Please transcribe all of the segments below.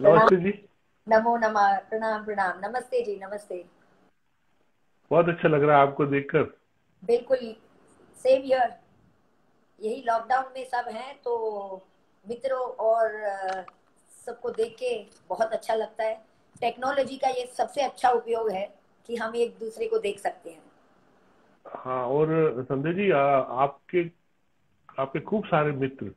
प्रणाम। नमस्ते जी। नमो नमः। प्रणाम प्रणाम। नमस्ते जी, नमस्ते। बहुत अच्छा लग रहा है आपको देखकर। बिल्कुल। Same here. यही लॉकडाउन में सब हैं तो मित्रों और सबको देख के बहुत अच्छा लगता है। टेक्नोलॉजी का ये सबसे अच्छा उपयोग है कि हम एक दूसरे को देख सकते हैं। हाँ, और संजय जी, आपके आपके खूब सारे मित्र,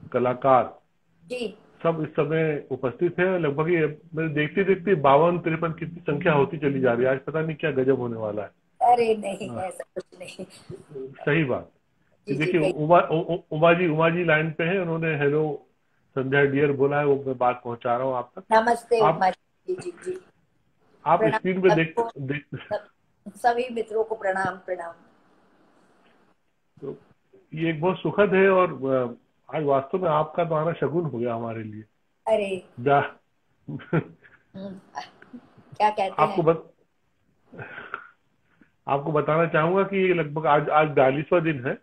कलाकार, जी। सब इस समय उपस्थित हैं। लगभग ये मेरे देखते देखते 52-53 कितनी संख्या होती चली जा रही है। आज पता नहीं क्या गजब होने वाला है। अरे नहीं, हाँ, ऐसा कुछ नहीं। सही बात। ये जी जी, देखिए, कही। उमा जी लाइन पे है। उन्होंने हेलो संध्या डियर बोला है, वो मैं बात पहुंचा रहा हूँ आप तक। नमस्ते आप उपमा जी। जी जी जी। आप प्रणाम स्क्रीन पे सबको। देख सभी मित्रों को प्रणाम प्रणाम। तो ये एक बहुत सुखद है, और आज वास्तव में आपका तो आना शगुन हो गया हमारे लिए। अरे। जा हम्म, क्या कहते हैं। आपको बत, आपको बताना चाहूंगा कि ये लगभग आज आज 42वां दिन है।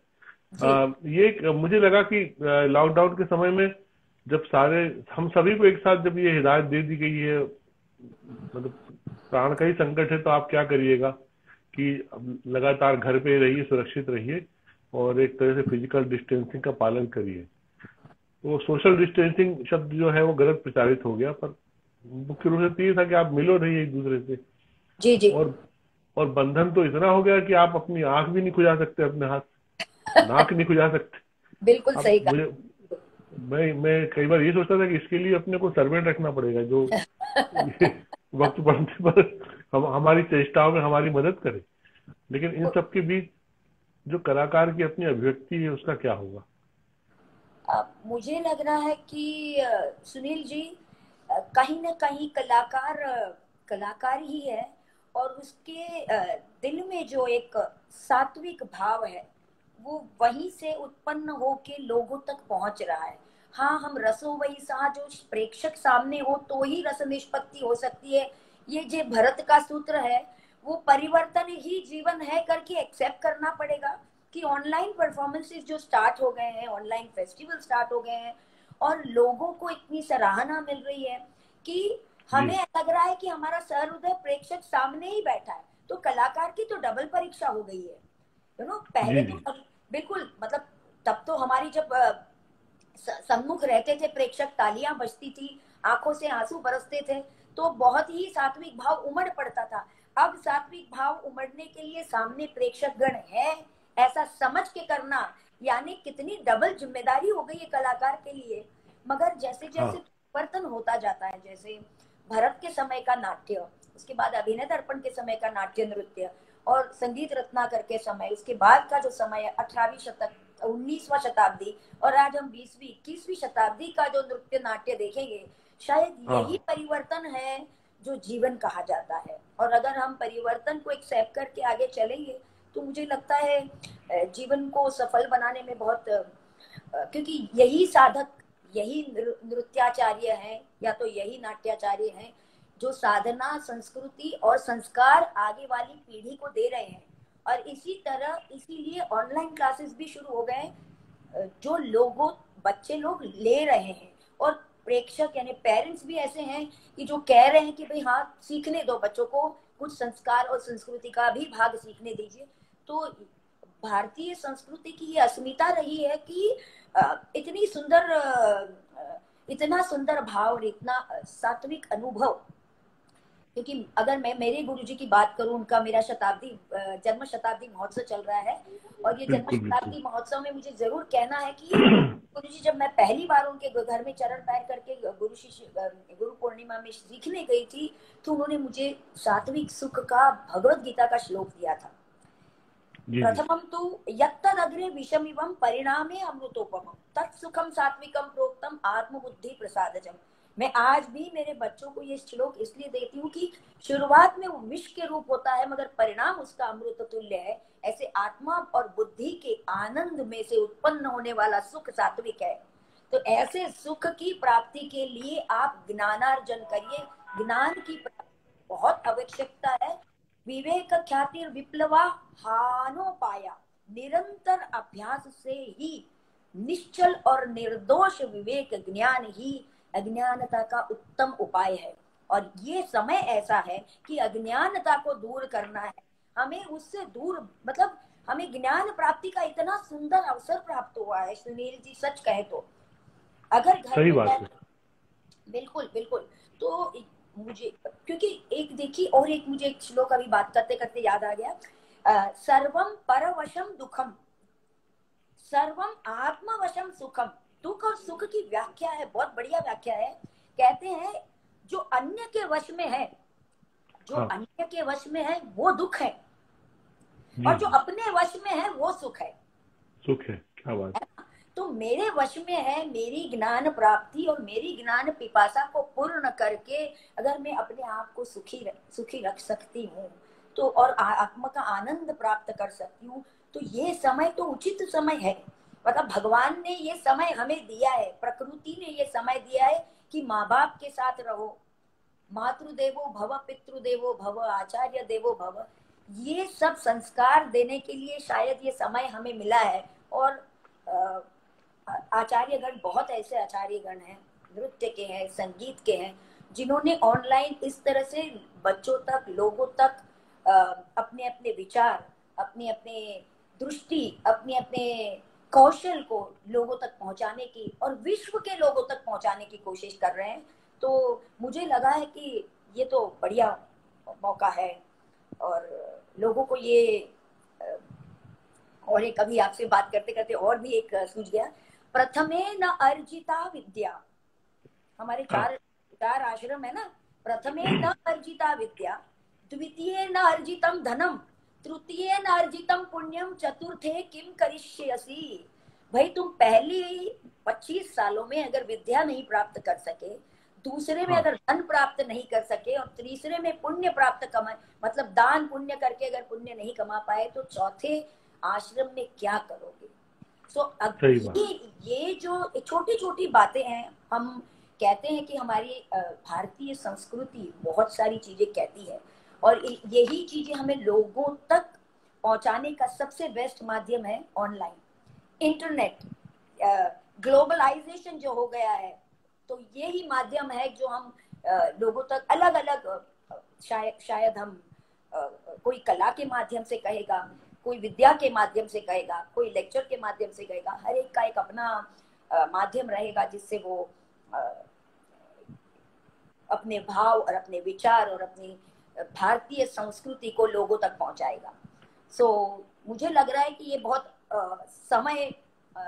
जी मुझे लगा कि लॉकडाउन के समय में जब सारे हम सभी को एक साथ जब ये हिदायत दे दी गई है, मतलब प्राण का ही संकट है, तो आप क्या करिएगा कि अब लगातार घर पे रहिए, सुरक्षित रहिए, और एक तरह से फिजिकल डिस्टेंसिंग का पालन करिए। वो सोशल डिस्टेंसिंग शब्द जो है वो गलत प्रचारित हो गया, पर मुख्य रूप से तो ये था कि आप मिलो नहीं एक दूसरे से। जी जी। और और बंधन तो इतना हो गया कि आप अपनी आंख भी नहीं खुजा सकते अपने हाथ, नाक नहीं खुजा सकते। बिल्कुल अब सही मुझे कहा। मैं कई बार ये सोचता था कि इसके लिए अपने को सर्वेंट रखना पड़ेगा, जो वक्त पड़ने पर हमारी चेष्टाओं में हमारी मदद करे। लेकिन इन सब के बीच जो कलाकार की अपनी अभिव्यक्ति है, उसका क्या होगा? मुझे लग रहा है कि सुनील जी, कहीं ना कहीं कलाकार कलाकार ही है। और उसके दिल में जो एक सात्विक भाव है वो वहीं से उत्पन्न होके लोगों तक पहुंच रहा है। हाँ, हम रसो वही सा, जो प्रेक्षक सामने हो तो ही रस निष्पत्ति हो सकती है। ये जो भरत का सूत्र है, वो परिवर्तन ही जीवन है करके एक्सेप्ट करना पड़ेगा। कि ऑनलाइन परफॉर्मेंसेस जो स्टार्ट हो गए हैं, ऑनलाइन फेस्टिवल स्टार्ट हो गए हैं, और लोगों को इतनी सराहना मिल रही है कि जी। हमें लग रहा है कि हमारा सहृदय प्रेक्षक सामने ही बैठा है। तो कलाकार की तो डबल परीक्षा हो गई है। पहले जी। तो जी। बिल्कुल, मतलब तब तो हमारी जब सम्मुख रहते थे प्रेक्षक, तालियां बजती थी, आंखों से आंसू बरसते थे, तो बहुत ही सात्विक भाव उमड़ पड़ता था। अब सात्विक भाव उमड़ने के लिए सामने प्रेक्षक गण है ऐसा समझ के करना, यानी कितनी डबल जिम्मेदारी हो गई है कलाकार के लिए। मगर जैसे जैसे हाँ। परिवर्तन होता जाता है, जैसे भरत के समय का नाट्य, उसके बाद अभिनय दर्पण के समय का नाट्य नृत्य, और संगीत रत्नाकर के समय, उसके बाद का जो समय है 18वीं शतक, 19वां शताब्दी, और आज हम 20वीं 21वीं शताब्दी का जो नृत्य नाट्य देखेंगे, शायद यही हाँ। परिवर्तन है जो जीवन कहा जाता है। और अगर हम परिवर्तन को एक्सेप्ट करके आगे चलेंगे तो मुझे लगता है जीवन को सफल बनाने में बहुत क्योंकि यही साधक, यही नृत्याचार्य हैं या तो यही नाट्याचार्य हैं जो साधना, संस्कृति और संस्कार आगे वाली पीढ़ी को दे रहे हैं। और इसी तरह इसीलिए ऑनलाइन क्लासेस भी शुरू हो गए, जो लोगों, बच्चे लोग ले रहे हैं। और प्रेक्षक यानी पेरेंट्स भी ऐसे हैं कि जो कह रहे हैं कि भाई हाँ, सीखने दो बच्चों को, कुछ संस्कार और संस्कृति का भी भाग सीखने दीजिए। तो भारतीय संस्कृति की ये अस्मिता रही है कि इतनी सुंदर इतना सुंदर भाव और इतना सात्विक अनुभव। क्योंकि अगर मैं मेरे गुरुजी की बात करूं, उनका मेरा शताब्दी जन्म शताब्दी महोत्सव चल रहा है। और ये जन्म बिल्कुल बिल्कुल। शताब्दी महोत्सव में मुझे जरूर कहना है कि गुरुजी, जब मैं पहली बार उनके घर में चरण पैर करके गुरु पूर्णिमा में सीखने गई थी, तो उन्होंने मुझे सात्विक सुख का भगवत गीता का श्लोक दिया था। जी। जी। प्रथमं तु यत्तदग्रे विषमिवं परिणामे अमृतोपमं तत्सुखम सात्विकम प्रोक्तम आत्मबुद्धि प्रसादजम। मैं आज भी मेरे बच्चों को ये श्लोक इसलिए देती हूँ कि शुरुआत में वो विष के रूप होता है मगर परिणाम उसका अमृत तुल्य है। ऐसे आत्मा और बुद्धि के आनंद में से उत्पन्न होने वाला सुख सात्विक है। तो ऐसे सुख की प्राप्ति के लिए आप ज्ञानार्जन करिए। ज्ञान की बहुत आवश्यकता है। विवेक ख्याति विप्लवा हानो पाया, निरंतर अभ्यास से ही निश्चल और निर्दोष विवेक ज्ञान ही अज्ञानता का उत्तम उपाय है। और ये समय ऐसा है कि अज्ञानता को दूर करना है, हमें उससे दूर, मतलब हमें ज्ञान प्राप्ति का इतना सुंदर अवसर प्राप्त हुआ है सुनील जी, सच कहे तो। अगर घर सही में बात है। बिल्कुल बिल्कुल। तो मुझे, क्योंकि एक देखिए, और एक मुझे एक श्लोक अभी बात करते करते याद आ गया, सर्वम परवशम दुखम, सर्वम आत्मवशम सुखम। दुख और सुख की व्याख्या है, बहुत बढ़िया व्याख्या है। कहते हैं जो अन्य के वश में है, जो हाँ अन्य के वश में है वो दुख है, जी और जो जी, अपने वश में है वो सुख है। सुख है, क्या बात। तो मेरे वश में है मेरी ज्ञान प्राप्ति और मेरी ज्ञान पिपासा को पूर्ण करके, अगर मैं अपने आप को सुखी रख सकती हूँ तो, और आत्मा का आनंद प्राप्त कर सकती हूँ, तो ये समय तो उचित समय है। मतलब भगवान ने ये समय हमें दिया है, प्रकृति ने ये समय दिया है कि माँ बाप के साथ रहो, मातृदेवो भव, पितृदेवो भव, आचार्य देवो भव, ये सब संस्कार देने के लिए शायद ये समय हमें मिला है। और आचार्यगण, बहुत ऐसे आचार्यगण हैं, नृत्य के हैं, संगीत के हैं, जिन्होंने ऑनलाइन इस तरह से बच्चों तक, लोगों तक अपने अपने विचार, अपने अपने दृष्टि, अपने अपने कौशल को लोगों तक पहुंचाने की और विश्व के लोगों तक पहुंचाने की कोशिश कर रहे हैं। तो मुझे लगा है कि ये तो बढ़िया मौका है, और लोगों को ये और एक, अभी आपसे बात करते करते और भी एक सूझ गया, प्रथमे न अर्जिता विद्या। हमारे हाँ चार चार आश्रम है ना। प्रथमे न अर्जिता विद्या, द्वितीय न अर्जितम धनम, तृतीय न अर्जितम पुण्यम, चतुर्थे किम करिष्यसि। भाई तुम पहली 25 सालों में अगर विद्या नहीं प्राप्त कर सके, दूसरे में हाँ, अगर धन प्राप्त नहीं कर सके, और तीसरे में पुण्य प्राप्त कमाए, मतलब दान पुण्य करके अगर पुण्य नहीं कमा पाए, तो चौथे आश्रम में क्या करोगे। सो अब सही बात। ये जो छोटी छोटी बातें हैं, हम कहते हैं कि हमारी भारतीय संस्कृति बहुत सारी चीजें कहती है, और यही चीजें हमें लोगों तक पहुंचाने का सबसे बेस्ट माध्यम है ऑनलाइन, इंटरनेट, ग्लोबलाइजेशन जो हो गया है। तो यही माध्यम है जो हम लोगों तक अलग अलग, शायद हम कोई कला के माध्यम से कहेगा, कोई विद्या के माध्यम से कहेगा, कोई लेक्चर के माध्यम से कहेगा, हर एक का एक अपना माध्यम रहेगा जिससे वो अ, अपने भाव और अपने विचार और अपनी भारतीय संस्कृति को लोगों तक पहुंचाएगा। सो मुझे लग रहा है कि ये बहुत समय अ,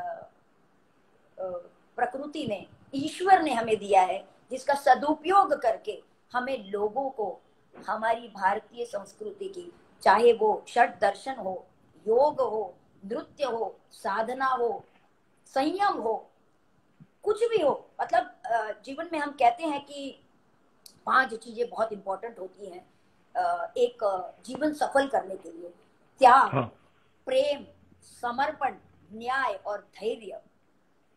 प्रकृति ने, ईश्वर ने हमें दिया है, जिसका सदुपयोग करके हमें लोगों को हमारी भारतीय संस्कृति की, चाहे वो षट दर्शन हो, योग हो, नृत्य हो, साधना हो, संयम हो, कुछ भी हो, मतलब जीवन में हम कहते हैं कि 5 चीजें बहुत इंपॉर्टेंट होती हैं एक जीवन सफल करने के लिए: त्याग, हाँ प्रेम, समर्पण, न्याय और धैर्य।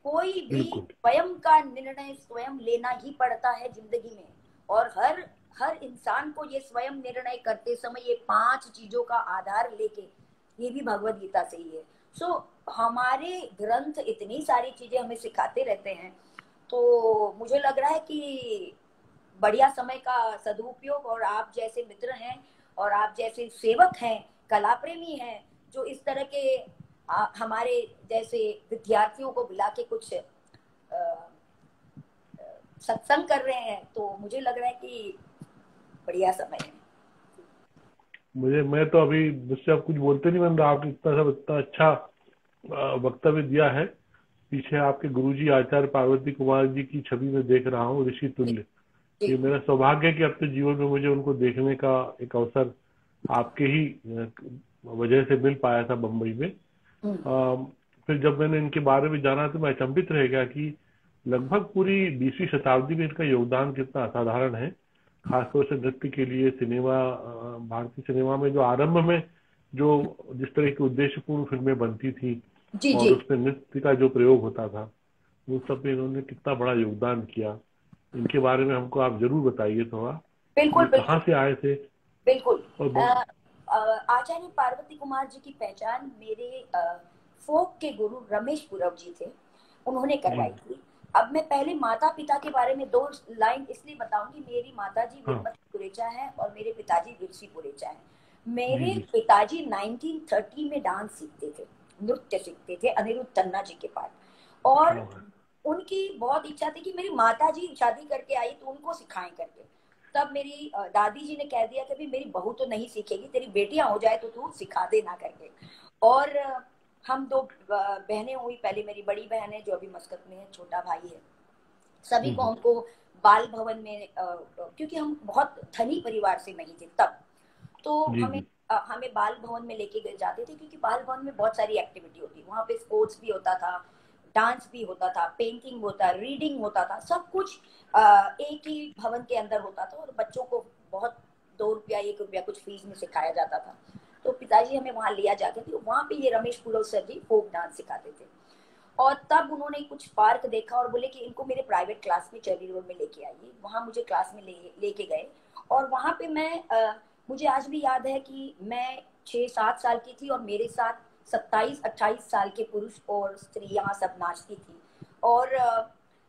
कोई भी बिल्कुल। स्वयं का निर्णय स्वयं लेना ही पड़ता है जिंदगी में, और हर हर इंसान को ये स्वयं निर्णय करते समय ये 5 चीजों का आधार लेके, ये भी भगवत गीता से ही है। सो हमारे ग्रंथ इतनी सारी चीजें हमें सिखाते रहते हैं। तो मुझे लग रहा है कि बढ़िया समय का सदुपयोग, और आप जैसे मित्र हैं और आप जैसे सेवक हैं, कला प्रेमी हैं, जो इस तरह के हमारे जैसे विद्यार्थियों को बुला के कुछ सत्संग कर रहे हैं, तो मुझे लग रहा है कि बढ़िया समय है। मैं तो अभी मुझसे आप कुछ बोलते नहीं बन रहा, आपने इतना सब इतना अच्छा वक्तव्य दिया है। पीछे आपके गुरुजी आचार्य पार्वती कुमार जी की छवि में देख रहा हूँ, ऋषि जी तुल्य। जी। ये मेरा सौभाग्य है कि अपने जीवन में मुझे उनको देखने का एक अवसर आपके ही वजह से मिल पाया था बम्बई में। हम्म, फिर जब मैंने इनके बारे में जाना तो मैं अचंभित रह गया कि लगभग पूरी 20वीं शताब्दी में इनका योगदान कितना असाधारण है। खासतौर से नृत्य के लिए सिनेमा, भारतीय सिनेमा में जो आरंभ में जो जिस तरह की उद्देश्यपूर्ण फिल्में बनती थी जी और जी। उसमें नृत्य का जो प्रयोग होता था, उन सब में इन्होंने कितना बड़ा योगदान किया। इनके बारे में हमको आप जरूर बताइए थोड़ा, बिल्कुल ये कहाँ बिल्कुल से आए थे। बिल्कुल। और आचार्य पार्वती कुमार जी की पहचान मेरे फोक के गुरु रमेश पुरव जी थे, उन्होंने जी करवाई थी। अब मैं पहले माता पिता के बारे में 2 लाइन इसलिए बताऊंगी। मेरी माता जी हाँ वीरमती पुरेचा है और मेरे पिताजी विरसी पुरेचा है। जी मेरे जी। पिताजी 1930 में डांस सीखते थे, नृत्य सीखते थे अनिरुद्ध तन्ना जी के पास। और क्या बात। उनकी बहुत इच्छा थी कि मेरी माता जी शादी करके आई तो उनको सिखाएं करके। तब मेरी दादी जी ने कह दिया कि मेरी बहू तो नहीं सीखेगी, तेरी बेटियां हो जाए तो तू सिखा देना करके। और हम 2 बहनें हुई। पहले मेरी बड़ी बहन है जो अभी मस्कत में है, छोटा भाई है। सभी को हम्म। हमको बाल भवन में क्योंकि हम बहुत धनी परिवार से नहीं थे तब, तो जी हमें जी। हमें बाल भवन में लेके गए जाते थे, क्योंकि बाल भवन में बहुत सारी एक्टिविटी होती, वहाँ पे स्पोर्ट्स भी होता था, डांस भी होता था, पेंटिंग होता, रीडिंग होता था, सब कुछ एक ही भवन के अंदर होता था। और बच्चों को बहुत 2 रुपया 1 रुपया कुछ फीस में सिखाया जाता था। तो पिताजी हमें वहाँ लिया जाते थे। वहाँ पे ये रमेश पुरव सर जी फोक डांस सिखाते थे। और तब उन्होंने कुछ पार्क देखा और बोले कि इनको मेरे प्राइवेट क्लास में चेरी रोड में लेके आइए। वहाँ मुझे क्लास में लेके गए। और वहाँ पे मैं मुझे आज भी याद है कि मैं 6-7 साल की थी और मेरे साथ 27-28 साल के पुरुष और स्त्रियां सब नाचती थी। और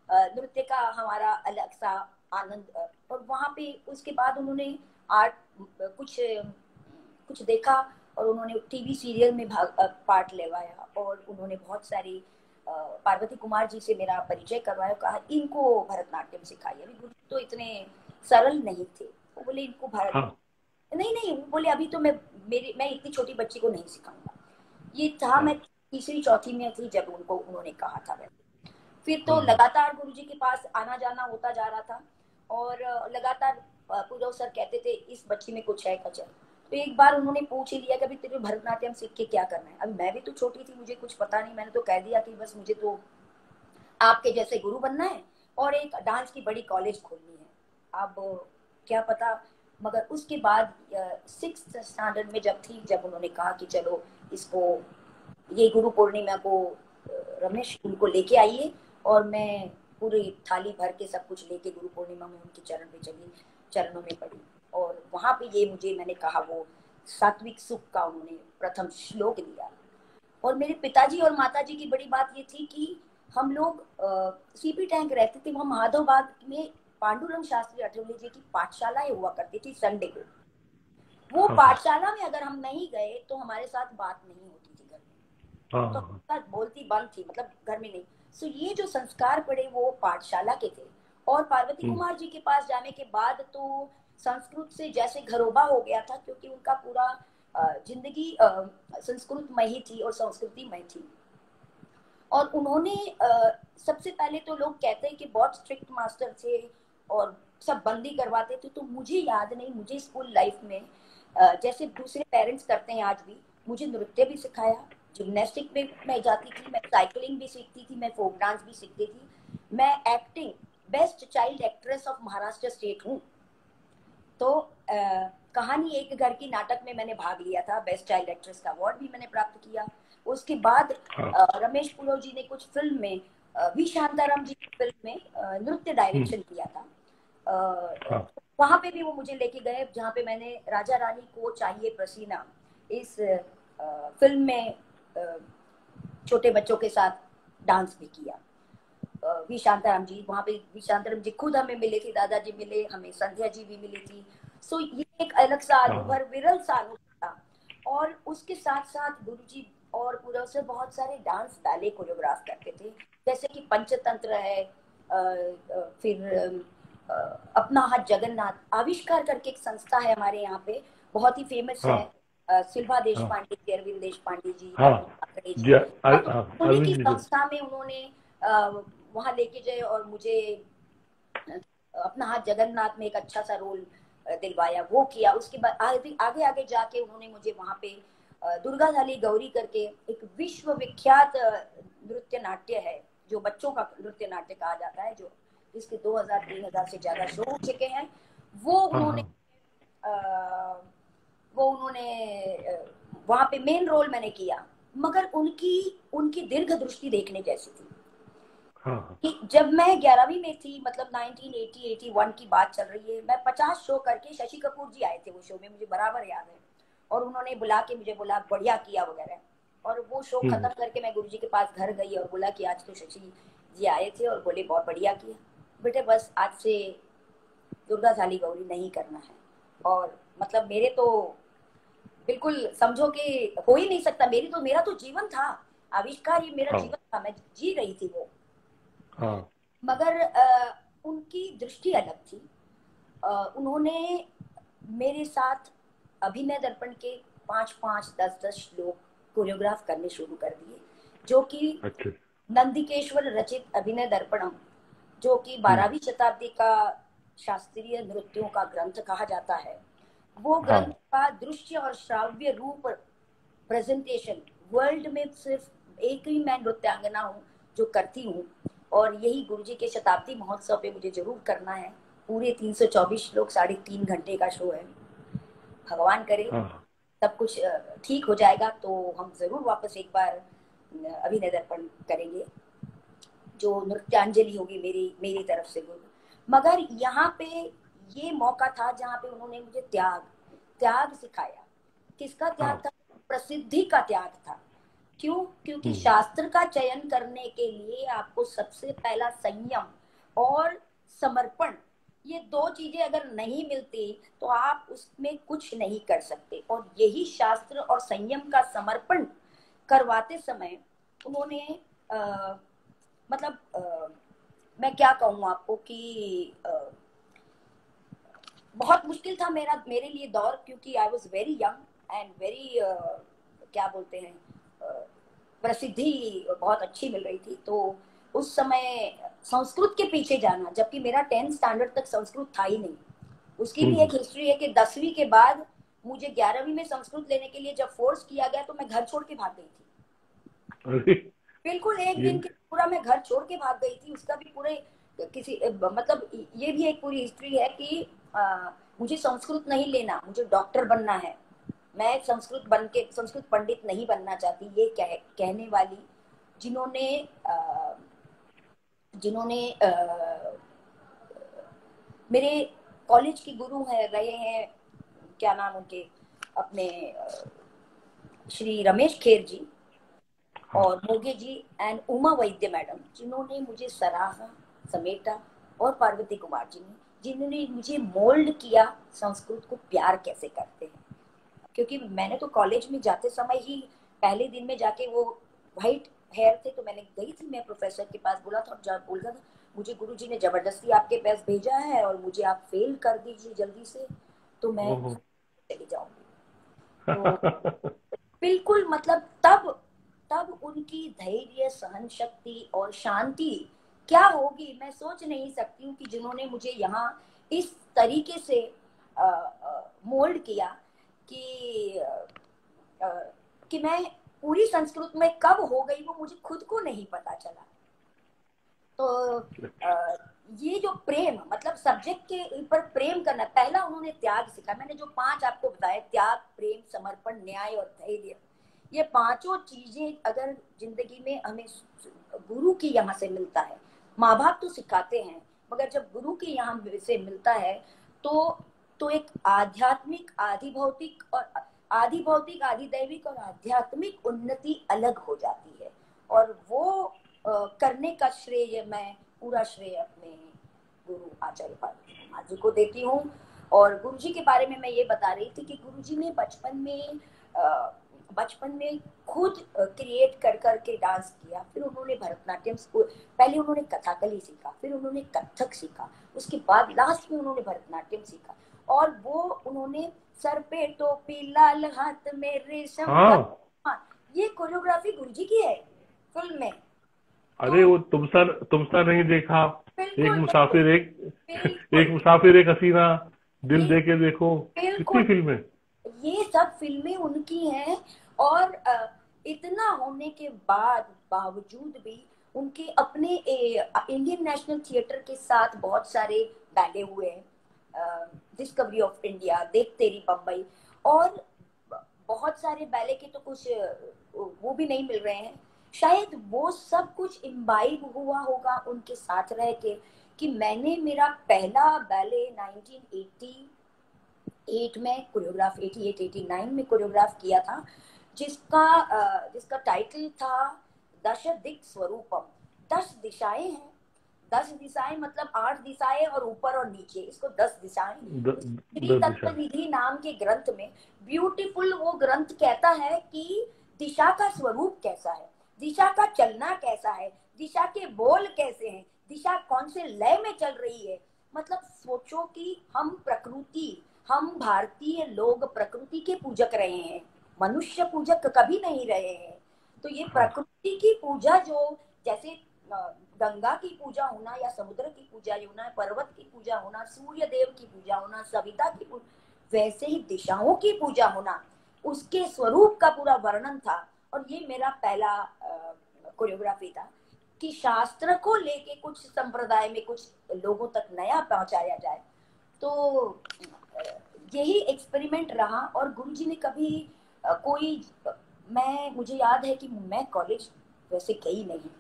नृत्य का हमारा अलग सा आनंद। और वहाँ पे उसके बाद उन्होंने आर्ट कुछ कुछ देखा और उन्होंने टीवी सीरियल में पार्ट लेवाया। और उन्होंने बहुत सारी पार्वती कुमार जी से मेरा परिचय करवाया, कहा इनको भरतनाट्यम सिखाइए। अभी गुरु तो इतने सरल नहीं थे। वो बोले इनको भारत हाँ नहीं नहीं, वो बोले अभी तो मैं इतनी छोटी बच्ची को नहीं सिखाऊंगा। ये था हाँ मैं तीसरी चौथी में थी जब उन्होंने कहा था। फिर तो हाँ लगातार गुरुजी के पास आना जाना होता जा रहा था। और लगातार पूरव सर कहते थे इस बच्ची में कुछ है कचर। तो एक बार उन्होंने पूछ ही लिया कि अभी तेरे भरतनाट्यम सीख के क्या करना है। अभी मैं भी तो छोटी थी, मुझे कुछ पता नहीं। मैंने तो कह दिया कि बस मुझे तो आपके जैसे गुरु बनना है और एक डांस की बड़ी कॉलेज खोलनी है। अब क्या पता। मगर उसके बाद 6th स्टैंडर्ड में जब थी, जब उन्होंने कहा कि चलो इसको ये गुरु पूर्णिमा को रमेश उनको लेके आइए। और मैं पूरी थाली भर के सब कुछ लेके गुरु पूर्णिमा में उनके चरण पे चली, चरणों में पड़ी। और वहां पे ये मुझे मैंने कहा वो सात्विक सुख का उन्होंने प्रथम श्लोक दिया। और मेरे पिताजी और माताजी की बड़ी बात ये थी कि हम लोग सीपी टैंक रहते थे, वहाँ माधवबाग में पांडुरंग शास्त्री अठवले जी की पाठशालाएं हुआ करती थी संडे को। वो हाँ हाँ पाठशाला में अगर हम नहीं गए तो हमारे साथ बात नहीं होती थी घर में। तो हाँ हमारे साथ बोलती बंद थी, मतलब घर में नहीं। सो ये जो संस्कार पड़े वो पाठशाला के थे। और पार्वती हम्म। कुमार जी के पास जाने के बाद तो संस्कृत से जैसे घरोबा हो गया था, क्योंकि उनका पूरा जिंदगी संस्कृत में ही थी और संस्कृति में थी। और उन्होंने सबसे पहले तो लोग कहते हैं कि बहुत स्ट्रिक्ट मास्टर थे और सब बंदी करवाते थे। तो मुझे याद नहीं, मुझे स्कूल लाइफ में जैसे दूसरे पेरेंट्स करते हैं आज भी, मुझे नृत्य भी सिखाया, जिम्नास्टिक में मैं जाती थी, मैं साइकिलिंग भी सीखती थी, मैं फोक डांस भी सीखती थी, मैं acting best child actress of Maharashtra state हूँ। तो कहानी एक घर की नाटक में मैंने भाग लिया था, बेस्ट चाइल्ड एक्ट्रेस का अवार्ड भी मैंने प्राप्त किया। उसके बाद हाँ रमेश पुरव जी ने कुछ फिल्म में वी शांताराम जी की फिल्म में नृत्य हम्म। डायरेक्शन किया था। हाँ वहां पे भी वो मुझे लेके गए, जहाँ पे मैंने राजा रानी को चाहिए पसीना इस फिल्म में छोटे बच्चों के साथ डांस भी किया। वी शांताराम जी, वहाँ पे वी शांताराम जी खुद हमें मिले थे, दादाजी मिले हमें, संध्या जी भी मिली थी। सो ये एक अलग सा हाँ अनुभव, विरल सा अनुभव था। और उसके साथ साथ गुरु जी और पूरा से बहुत सारे डांस बैले कोरियोग्राफ करते थे, जैसे कि पंचतंत्र है, फिर अपना हाथ जगन्नाथ आविष्कार करके एक संस्था है हमारे यहाँ पे, बहुत ही फेमस है। हाँ सिल्वा देश हाँ पांडे जी, अरविंद देश पांडे जी, हाँ अरविंद काकड़े जी, जी। हाँ उन्हीं की अरविंद जी से। संस्था में उन्होंने वहां लेके गए और मुझे अपना हाथ जगन्नाथ में एक अच्छा सा रोल दिलवाया, वो किया। उसके बाद आगे आगे आगे जाके उन्होंने मुझे वहां पे दुर्गा धाली गौरी करके एक विश्व विख्यात नृत्य नाट्य है, जो बच्चों का नृत्य नाट्य कहा जाता है, जो जिसके 2000-3000 से ज्यादा शो हो चुके हैं। वो हाँ उन्होंने हाँ अ, वो उन्होंने वहां पे मेन रोल मैंने किया। मगर उनकी उनकी दीर्घ दृष्टि देखने जैसी थी हाँ हाँ कि जब मैं 11वीं में थी, मतलब 1980-81 की बात चल रही है, मैं 50 शो करके, शशि कपूर जी आए थे वो शो में, मुझे बराबर याद है। और उन्होंने बुला के मुझे बोला बढ़िया किया वगैरह। और वो शो हम्म। खत्म करके मैं गुरुजी के पास घर गई और बोला कि आज तो शशि जी आए थे और बोले बहुत बढ़िया किया बेटे, बस आज से दुर्गा थाली गौरी नहीं करना है। और मतलब मेरे तो बिल्कुल समझो कि हो ही नहीं सकता, मेरा तो जीवन था, आविष्कार, ये मेरा हाँ जीवन था, मैं जी रही थी वो। हाँ मगर उनकी दृष्टि अलग थी। उन्होंने मेरे साथ अभिनय दर्पण के 5-5, 10-10 लोग कोरियोग्राफ करने शुरू कर दिए, जो कि अच्छा। नंदिकेश्वर रचित अभिनय दर्पणम, जो कि हम्म। 12वीं शताब्दी का शास्त्रीय नृत्यों का ग्रंथ कहा जाता है। वो हाँ ग्रंथ का दृश्य और श्राव्य रूप प्रेजेंटेशन वर्ल्ड में सिर्फ एक ही मैं नृत्यांगना हूँ जो करती हूँ। और यही गुरुजी के शताब्दी महोत्सव पे मुझे जरूर करना है। पूरे 324 लोग, 3.5 घंटे का शो है। भगवान करे हाँ सब कुछ ठीक हो जाएगा तो हम जरूर वापस एक बार अभिनय दर्पण करेंगे, जो नृत्यांजलि होगी मेरी मेरी तरफ से गुरु। मगर यहाँ पे ये मौका था जहाँ पे उन्होंने मुझे त्याग त्याग सिखाया। किसका त्याग हाँ। था? प्रसिद्धि का त्याग था। क्यों? क्योंकि हम्म। शास्त्र का चयन करने के लिए आपको सबसे पहला संयम और समर्पण, ये दो चीजें अगर नहीं मिलती तो आप उसमें कुछ नहीं कर सकते। और यही शास्त्र और संयम का समर्पण करवाते समय उन्होंने मतलब मैं क्या कहूँ आपको कि बहुत मुश्किल था मेरे लिए दौर, क्योंकि I was very young and very क्या बोलते हैं, प्रसिद्धि बहुत अच्छी मिल रही थी। तो उस समय संस्कृत के पीछे जाना, जबकि मेरा 10th स्टैंडर्ड तक संस्कृत था ही नहीं। उसकी भी हम्म। एक हिस्ट्री है कि 10वीं के बाद मुझे 11वीं में संस्कृत लेने के लिए जब फोर्स किया गया तो मैं घर छोड़ के भाग गई थी। अरे बिल्कुल एक ये। दिन के पूरा मैं घर छोड़ के भाग गई थी। उसका भी पूरे किसी मतलब ये भी एक पूरी हिस्ट्री है कि मुझे संस्कृत नहीं लेना, मुझे डॉक्टर बनना है। मैं संस्कृत बन के संस्कृत पंडित नहीं बनना चाहती, ये कहने वाली जिन्होंने जिन्होंने मेरे कॉलेज की गुरु है रहे हैं, क्या नाम उनके, अपने श्री रमेश खेर जी हाँ और मोगे जी एंड उमा वैद्य मैडम, जिन्होंने मुझे सराहा, समेटा, और पार्वती कुमार जी ने जिन्होंने मुझे मोल्ड किया संस्कृत को प्यार कैसे करते हैं। क्योंकि मैंने तो कॉलेज में जाते समय ही पहले दिन में जाके वो वाइट हेयर थे तो मैंने गई थी, मैं प्रोफेसर के पास बोला था, जब बोल रहा था मुझे गुरुजी ने जबरदस्ती आपके पास भेजा है और मुझे आप फेल कर दीजिए जल्दी से तो मैं ओहो। चली जाऊंगी। तो बिल्कुल मतलब तब तब उनकी धैर्य, सहन शक्ति और शांति क्या होगी मैं सोच नहीं सकती हूँ, कि जिन्होंने मुझे यहाँ इस तरीके से मोल्ड किया कि अ, कि मैं पूरी संस्कृत में कब हो गई वो मुझे खुद को नहीं पता चला। तो ये जो प्रेम, मतलब सब्जेक्ट के ऊपर प्रेम करना, पहला उन्होंने त्याग सिखाया। मैंने जो 5 आपको बताया, त्याग, प्रेम, समर्पण, न्याय और धैर्य, ये पांचों चीजें अगर जिंदगी में हमें गुरु की यहाँ से मिलता है, माँ बाप तो सिखाते हैं, मगर जब गुरु के यहाँ से मिलता है तो एक आध्यात्मिक, आधि भौतिक और आधि दैविक और आध्यात्मिक उन्नति अलग हो जाती है। और वो करने का श्रेय मैं पूरा श्रेय अपने गुरु आचार्य पार्वती कुमार जी को देती हूँ। और गुरु जी के बारे में मैं ये बता रही थी कि गुरु जी ने बचपन में खुद क्रिएट कर करके डांस किया। फिर उन्होंने भरतनाट्यम स्कूल, पहले उन्होंने कथाकली सीखा, फिर उन्होंने कथक सीखा, उसके बाद लास्ट में उन्होंने भरतनाट्यम सीखा। और वो उन्होंने सर पे टोपी, लाल हाथ में रेशम का, हाँ। हाँ, ये कोरियोग्राफी गुरुजी की है फिल्म में। अरे तो वो तुमसा नहीं देखा, एक बिल्कुल बिल्कुल मुसाफिर एक एक बिल्कुल मुसाफिर एक हसीना, दिल ये दे के देखो, कितनी बिल्कुल फिल्में। ये सब फिल्में उनकी हैं। और इतना होने के बावजूद भी उनके अपने इंडियन नेशनल थिएटर के साथ बहुत सारे बैले हुए हैं, डिस्कवरी ऑफ इंडिया, देख तेरी बम्बई, और बहुत सारे बैले के तो कुछ वो भी नहीं मिल रहे हैं। शायद वो सब कुछ इम्बाइब हुआ होगा उनके साथ रह के, कि मैंने मेरा पहला बैले 1988 में कोरियोग्राफ, 88-89 में कोरियोग्राफ किया था, जिसका टाइटल था दशदिक स्वरूपम। 10 दिशाएं हैं। 10 दिशाएं मतलब 8 दिशाएं और ऊपर और नीचे, इसको 10 दिशाएं। श्री 10 तत्व दिशा। निधि नाम के ग्रंथ में ब्यूटीफुल वो ग्रंथ कहता है कि दिशा का स्वरूप कैसा है, दिशा का चलना कैसा है, दिशा के बोल कैसे हैं, दिशा कौन से लय में चल रही है। मतलब सोचो कि हम भारतीय लोग प्रकृति के पूजक रहे हैं, मनुष्य पूजक कभी नहीं रहे हैं। तो ये हाँ प्रकृति की पूजा, जो जैसे गंगा की पूजा होना या समुद्र की पूजा होना, पर्वत की पूजा होना, सूर्य देव की पूजा होना, सविता की पूजा, वैसे ही दिशाओं की पूजा होना, उसके स्वरूप का पूरा वर्णन था। और ये मेरा पहला कोरियोग्राफी था कि शास्त्र को लेके कुछ संप्रदाय में कुछ लोगों तक नया पहुंचाया जाए। तो यही एक्सपेरिमेंट रहा। और गुरुजी ने कभी मुझे याद है कि मैं कॉलेज वैसे गई नहीं।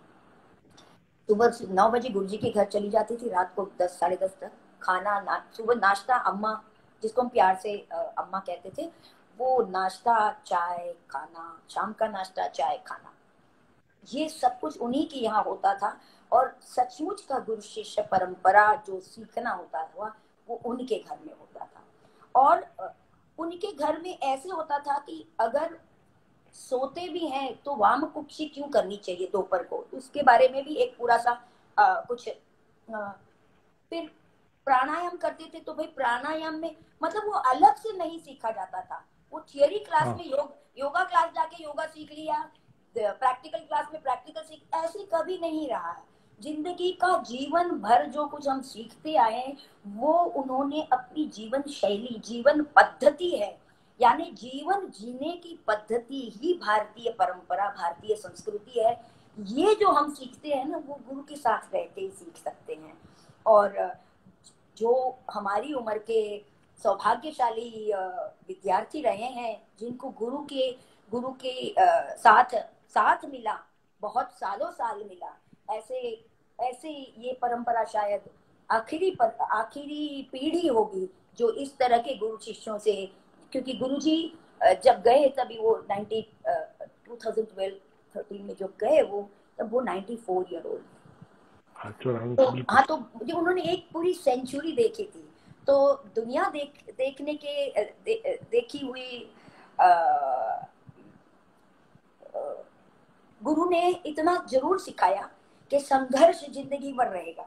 सुबह 9 बजे गुरुजी के घर चली जाती थी, रात को 10 साढ़े 10 तक सुबह नाश्ता, अम्मा जिसको हम प्यार से अम्मा कहते थे, वो नाश्ता चाय खाना, शाम का नाश्ता चाय खाना, ये सब कुछ उन्हीं के यहाँ होता था। और सचमुच का गुरु शिष्य परंपरा जो सीखना होता था वो उनके घर में होता था। और उनके घर में ऐसे होता था कि अगर सोते भी हैं तो वाम कुक्षी क्यों करनी चाहिए दोपहर को, तो उसके बारे में भी एक पूरा सा कुछ फिर प्राणायाम करते थे। तो भाई प्राणायाम में मतलब वो अलग से नहीं सीखा जाता था। वो थियरी क्लास हाँ में योगा क्लास जाके योगा सीख लिया, प्रैक्टिकल क्लास में प्रैक्टिकल सीख, ऐसे कभी नहीं रहा है। जिंदगी का जीवन भर जो कुछ हम सीखते आए वो उन्होंने अपनी जीवन शैली, जीवन पद्धति है, यानी जीवन जीने की पद्धति ही भारतीय परंपरा, भारतीय संस्कृति है। ये जो हम सीखते हैं ना, वो गुरु के साथ रहते ही सीख सकते हैं। और जो हमारी उम्र के सौभाग्यशाली विद्यार्थी रहे हैं, जिनको गुरु के साथ साथ मिला, बहुत सालों साल मिला, ऐसे ऐसे ये परंपरा शायद आखिरी पीढ़ी होगी जो इस तरह के गुरु शिष्यों से, क्योंकि गुरुजी जब गए तभी वो 2013 में जो गए तब वो 94 ईयर ओल्ड। हाँ तो बिल्कुल। हाँ, तो जो उन्होंने एक पूरी सेंचुरी देखी थी, तो दुनिया देखने के देखी हुई गुरु ने इतना जरूर सिखाया कि संघर्ष जिंदगी भर रहेगा,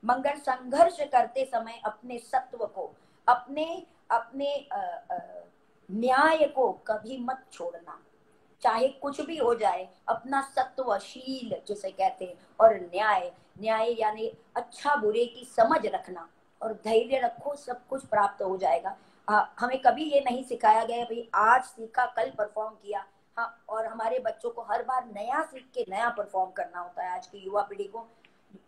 मगर संघर्ष करते समय अपने सत्व को, अपने अपने न्याय को कभी मत छोड़ना। चाहे कुछ भी हो जाए, अपना सत्वशील जिसे कहते हैं, और न्याय यानी अच्छा बुरे की समझ रखना, और धैर्य रखो, सब कुछ प्राप्त हो जाएगा। हमें कभी ये नहीं सिखाया गया भाई आज सीखा कल परफॉर्म किया। हाँ, और हमारे बच्चों को हर बार नया सीख के नया परफॉर्म करना होता है। आज की युवा पीढ़ी को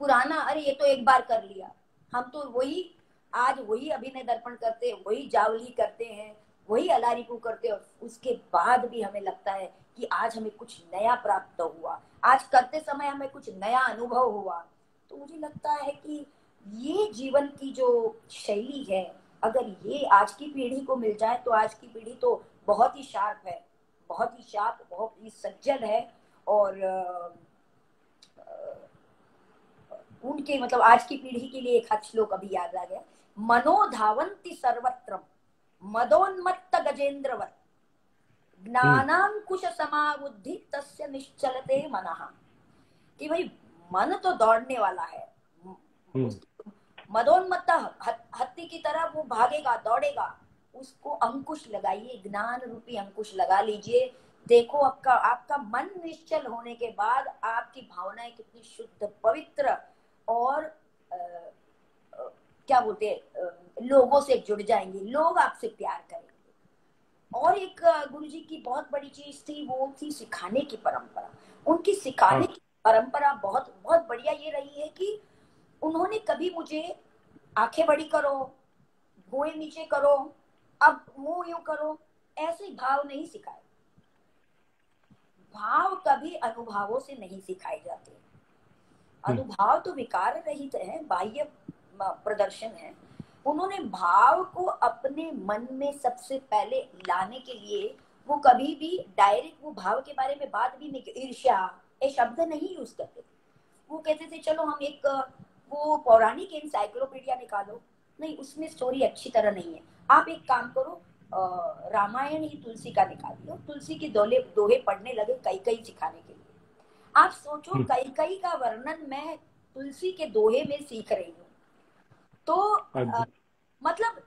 पुराना, अरे ये तो एक बार कर लिया, हम तो आज वही अभिनय दर्पण करते हैं, वही जावली करते हैं, वही अलारिपू करते हैं, और उसके बाद भी हमें लगता है कि आज हमें कुछ नया प्राप्त हुआ, आज करते समय हमें कुछ नया अनुभव हुआ। तो मुझे लगता है कि ये जीवन की जो शैली है, अगर ये आज की पीढ़ी को मिल जाए तो आज की पीढ़ी तो बहुत ही शार्प है, बहुत ही शार्प, बहुत ही सज्जन है। और उनके मतलब आज की पीढ़ी के लिए एक श्लोक अभी याद आ गया, मनोधावंति सर्वत्र मदोन्मत्त गजेंद्रवत ज्ञानांकुश समाबुद्धि तस्य निश्चलते मनः। कि भाई मन तो दौड़ने वाला है, मदोन्मत्त हत्ती की तरह वो भागेगा दौड़ेगा, उसको अंकुश लगाइए, ज्ञान रूपी अंकुश लगा लीजिए। देखो आपका मन निश्चल होने के बाद आपकी भावनाएं कितनी शुद्ध पवित्र और क्या बोलते हैं, लोगों से जुड़ जाएंगी, लोग आपसे प्यार करेंगे। और एक गुरुजी की बहुत बड़ी चीज थी, वो थी सिखाने की परंपरा। उनकी सिखाने की परंपरा बहुत बहुत बढ़िया ये रही है कि उन्होंने कभी मुझे आंखें बड़ी करो, भुएं नीचे करो, अब मुंह यूं करो, ऐसे भाव नहीं सिखाए। भाव कभी अनुभवों से नहीं सिखाए जाते। अनुभव तो विकार रहित है, बाह्य प्रदर्शन है। उन्होंने भाव को अपने मन में सबसे पहले लाने के लिए वो कभी भी डायरेक्ट वो भाव के बारे में बात भी नहीं की, ईर्ष्या ये शब्द नहीं यूज करते थे। वो कहते थे चलो हम एक वो पौराणिक एनसाइक्लोपीडिया निकालो, नहीं उसमें स्टोरी अच्छी तरह नहीं है, आप एक काम करो रामायण ही तुलसी का निकाल लो, तुलसी के दोहे दोहे पढ़ने लगे कई कई सिखाने के लिए। आप सोचो कई कई का वर्णन मैं तुलसी के दोहे में सीख रही हूँ। तो मतलब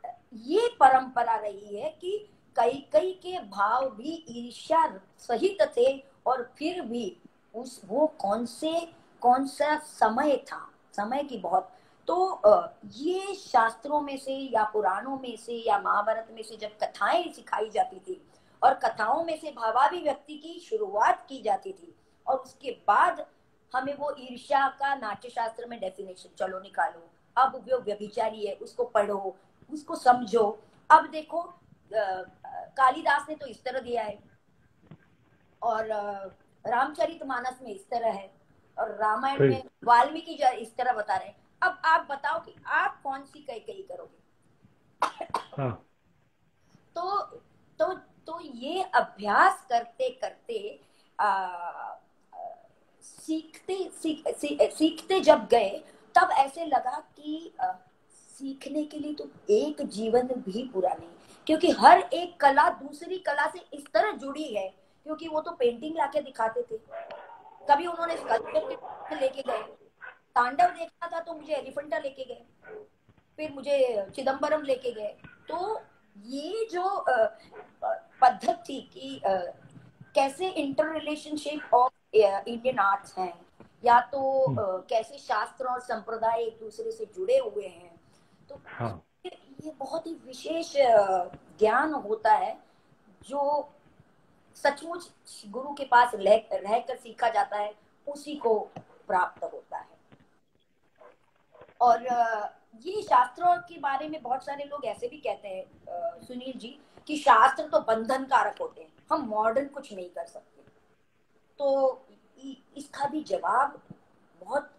ये परंपरा रही है कि कई कई के भाव भी ईर्ष्या सहित थे, और फिर भी उस वो कौन सा समय था, समय की बहुत। तो ये शास्त्रों में से या पुराणों में से या महाभारत में से जब कथाएं सिखाई जाती थी और कथाओं में से भावाभिव्यक्ति की शुरुआत की जाती थी, और उसके बाद हमें वो ईर्ष्या का नाट्य शास्त्र में डेफिनेशन चलो निकालो, अब वो व्यभिचारी है उसको पढ़ो उसको समझो। अब देखो कालिदास ने तो इस तरह दिया है, और रामचरितमानस में इस तरह है, और रामायण में वाल्मीकि इस तरह बता रहे हैं। अब आप बताओ कि आप कौन सी कई कई करोगे। हाँ। तो ये अभ्यास करते करते सीखते जब गए तब ऐसे लगा कि सीखने के लिए तो एक जीवन भी पूरा नहीं, क्योंकि हर एक कला दूसरी कला से इस तरह जुड़ी है। क्योंकि वो तो पेंटिंग लाके दिखाते थे, कभी उन्होंने स्कल्पचर लेके गए, तांडव देखना था तो मुझे एलिफेंटा लेके गए, फिर मुझे चिदम्बरम लेके गए। तो ये जो पद्धति थी कि कैसे inter relationship of Indian arts हैं, या तो कैसे शास्त्र और संप्रदाय एक दूसरे से जुड़े हुए हैं, तो हाँ। ये बहुत ही विशेष ज्ञान होता है जो सचमुच गुरु के पास रहकर सीखा जाता है, उसी को प्राप्त होता है। और ये शास्त्रों के बारे में बहुत सारे लोग ऐसे भी कहते हैं सुनील जी कि शास्त्र तो बंधन कारक होते हैं, हम मॉडर्न कुछ नहीं कर सकते। तो इसका भी जवाब बहुत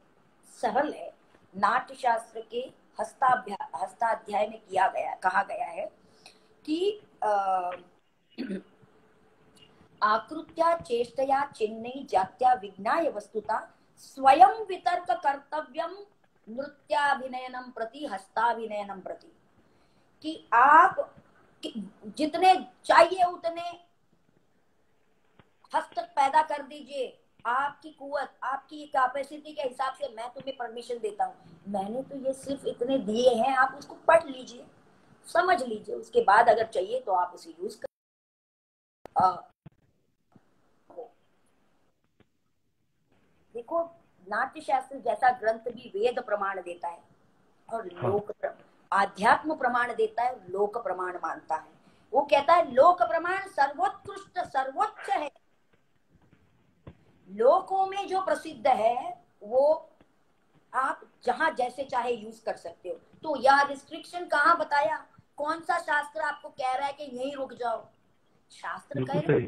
सरल है। नाट्य शास्त्र के हस्ताध्याय में कहा गया है कि आकृत्या चेष्टया चिन्है जात्या विज्ञाय वस्तुता स्वयं वितर्क कर्तव्यम नृत्याभिनयनम प्रति हस्ताभिनयनम प्रति, कि आप जितने चाहिए उतने हस्त पैदा कर दीजिए, आपकी कुवत आपकी कैपेसिटी के हिसाब से मैं तुम्हें परमिशन देता हूँ, मैंने तो ये सिर्फ इतने दिए हैं, आप उसको पढ़ लीजिए समझ लीजिए, उसके बाद अगर चाहिए तो आप उसे यूज कर। देखो नाट्य शास्त्र जैसा ग्रंथ भी वेद प्रमाण देता है और लोक आध्यात्म प्रमाण देता है, लोक प्रमाण मानता है। वो कहता है लोक प्रमाण सर्वोत्कृष्ट सर्वोच्च है, लोकों में जो प्रसिद्ध है वो आप जहां जैसे चाहे यूज कर सकते हो। तो यह रिस्ट्रिक्शन कहाँ बताया, कौन सा शास्त्र आपको कह रहा है कि यहीं रुक जाओ, शास्त्र कह रहे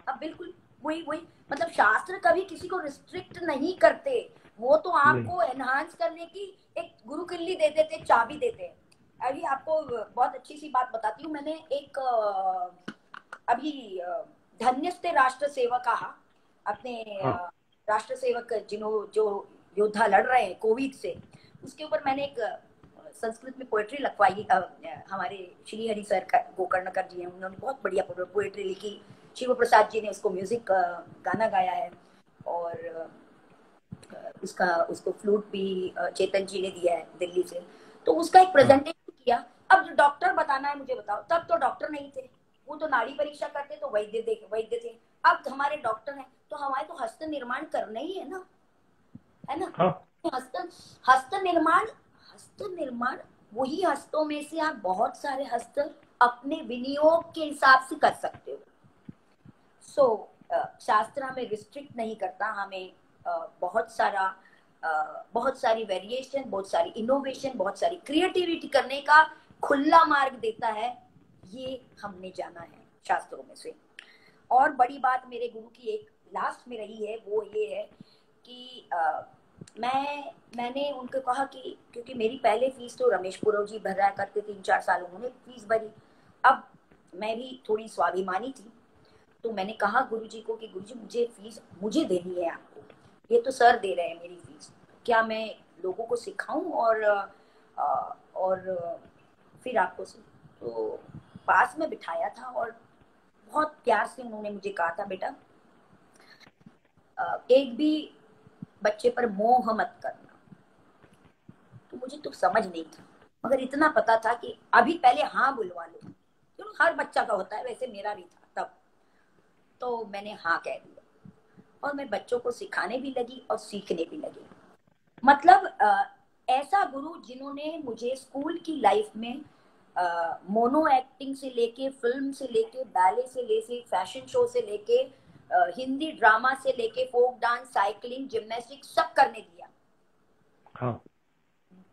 अब बिल्कुल वही मतलब शास्त्र कभी किसी को रिस्ट्रिक्ट नहीं करते, वो तो आपको एनहांस करने की एक गुरु किल्ली दे देते, चाबी देते हैं। अभी आपको बहुत अच्छी सी बात बताती हूँ, मैंने एक अभी धन्यस्ते राष्ट्र सेवक कहा अपने राष्ट्र सेवक जो योद्धा लड़ रहे हैं कोविड से, उसके ऊपर मैंने एक संस्कृत में पोएट्री लिखवाई। हमारे श्री हरि सर गोकर्णकर जी हैं, उन्होंने बहुत बढ़िया पोएट्री लिखी, शिव प्रसाद जी ने उसको म्यूजिक गाना गाया है, और उसको फ्लूट भी चेतन जी ने दिया है दिल्ली से। तो उसका एक प्रेजेंटेशन किया। अब जो डॉक्टर बताना है मुझे बताओ, तब तो डॉक्टर नहीं थे, वो तो नाड़ी परीक्षा करते तो वैद्य थे। अब हमारे डॉक्टर हैं तो हमारे तो हस्त निर्माण करना ही है ना, है ना। हाँ। हस्त निर्माण वही हस्तों में से आप बहुत सारे हस्त अपने विनियोग के हिसाब से कर सकते हो। शास्त्र हमें रिस्ट्रिक्ट नहीं करता, हमें बहुत सारी वेरिएशन, बहुत सारी इनोवेशन, बहुत सारी क्रिएटिविटी करने का खुला मार्ग देता है। ये हमने जाना है शास्त्रों में से। और बड़ी बात मेरे गुरु की एक लास्ट में रही है, वो ये है कि मैंने उनको कहा कि क्योंकि मेरी पहले फीस तो रमेश पुरव जी भर रहा करते, 3-4 साल उन्होंने फीस भरी, अब मैं भी थोड़ी स्वाभिमानी थी, तो मैंने कहा गुरुजी को कि गुरुजी मुझे फीस मुझे देनी है आपको, ये तो सर दे रहे हैं मेरी फीस, क्या मैं लोगों को सिखाऊं और फिर आपको तो पास में बिठाया था और बहुत प्यार से उन्होंने मुझे कहा था, बेटा एक भी बच्चे पर मोह मत करना। तो मुझे तो समझ नहीं था, मगर इतना पता था कि अभी पहले हाँ बुलवा लो, क्यों हर बच्चा का होता है, वैसे मेरा भी था तब। तो मैंने हाँ कह दिया और मैं बच्चों को सिखाने भी लगी और सीखने भी लगी। मतलब ऐसा गुरु जिन्होंने मुझे स्कूल की लाइफ में मोनो एक्टिंग से लेके, फिल्म से लेके, बैले से लेके, फैशन शो से लेके, हिंदी ड्रामा से लेके, फोक डांस, साइकिलिंग, जिम्नास्टिक सब करने दिया। हाँ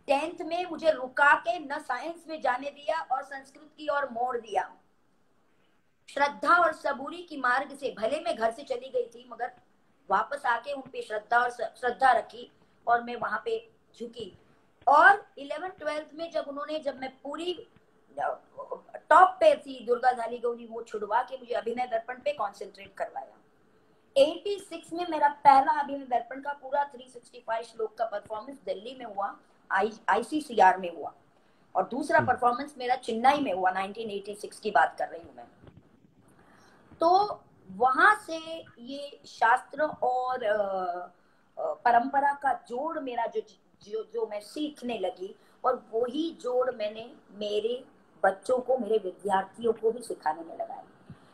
10th में मुझे रुका के न साइंस में जाने दिया और संस्कृत की ओर मोड़ दिया। श्रद्धा और सबूरी की मार्ग से भले मैं घर से चली गई थी, मगर वापस आके उन पे श्रद्धा रखी और मैं वहां पे झुकी। और 11th-12th में जब मैं पूरी टॉप पे थी, दुर्गा धाली गौरी, वो छुड़वा के मुझे अभिनय दर्पण पे कंसंट्रेट करवाया। 86 में मेरा पहला अभिनय दर्पण का पूरा 365 श्लोक का परफॉर्मेंस दिल्ली में हुआ, ICCR में हुआ। और दूसरा परफॉर्मेंस मेरा चेन्नई में हुआ, 1986 की बात कर रही हूँ मैं। तो वहां से ये शास्त्र और परंपरा का जोड़ मेरा जो मैं सीखने लगी, और वही जोड़ मैंने मेरे बच्चों को, मेरे विद्यार्थियों को भी सिखाने में लगाया।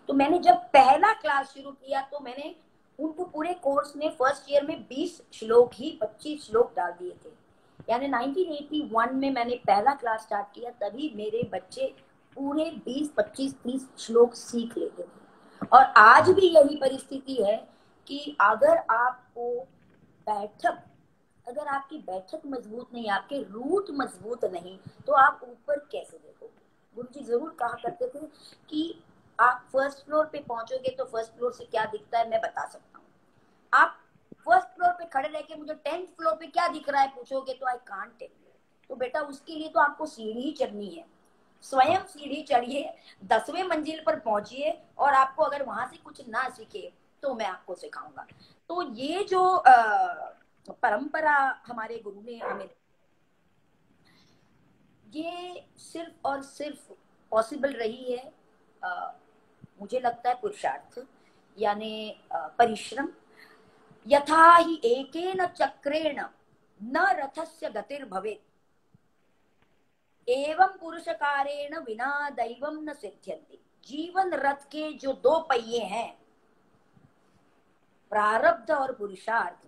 तो मैंने जब पहला क्लास शुरू किया तो मैंने उनको पूरे कोर्स में फर्स्ट ईयर में 20 श्लोक ही 25 श्लोक डाल दिए थे। यानी 1981 में मैंने पहला क्लास स्टार्ट किया, तभी मेरे बच्चे पूरे 20, 25, 30 श्लोक सीख लेते थे। और आज भी यही परिस्थिति है कि अगर आपकी बैठक मजबूत नहीं, आपके रूट मजबूत नहीं, तो आप ऊपर कैसे देखोगे। गुरुजी जरूर कहा करते थे कि आप फर्स्ट फ्लोर पे पहुंचोगे तो फर्स्ट फ्लोर से क्या दिखता है मैं बता सकता हूँ। आप फर्स्ट फ्लोर पे खड़े रह के मुझे 10th फ्लोर पे क्या दिख रहा है पूछोगे तो आई कांट टेल यू। तो बेटा उसके लिए तो आपको सीढ़ी ही चढ़नी है, स्वयं सीढ़ी चढ़िए, 10वें मंजिल पर पहुंचिए, और आपको अगर वहां से कुछ ना सीखे तो मैं आपको सिखाऊंगा। तो ये जो परंपरा हमारे गुरु ने हमें, ये सिर्फ और सिर्फ पॉसिबल रही है मुझे लगता है पुरुषार्थ, यानी परिश्रम। यथा ही एकेन चक्रेण न रथस्य गतिर्भवेत्, एवं पुरुषकारेण विना दैवम न सिद्ध्यन्ति। जीवन रथ के जो 2 पहिए हैं, प्रारब्ध और पुरुषार्थ,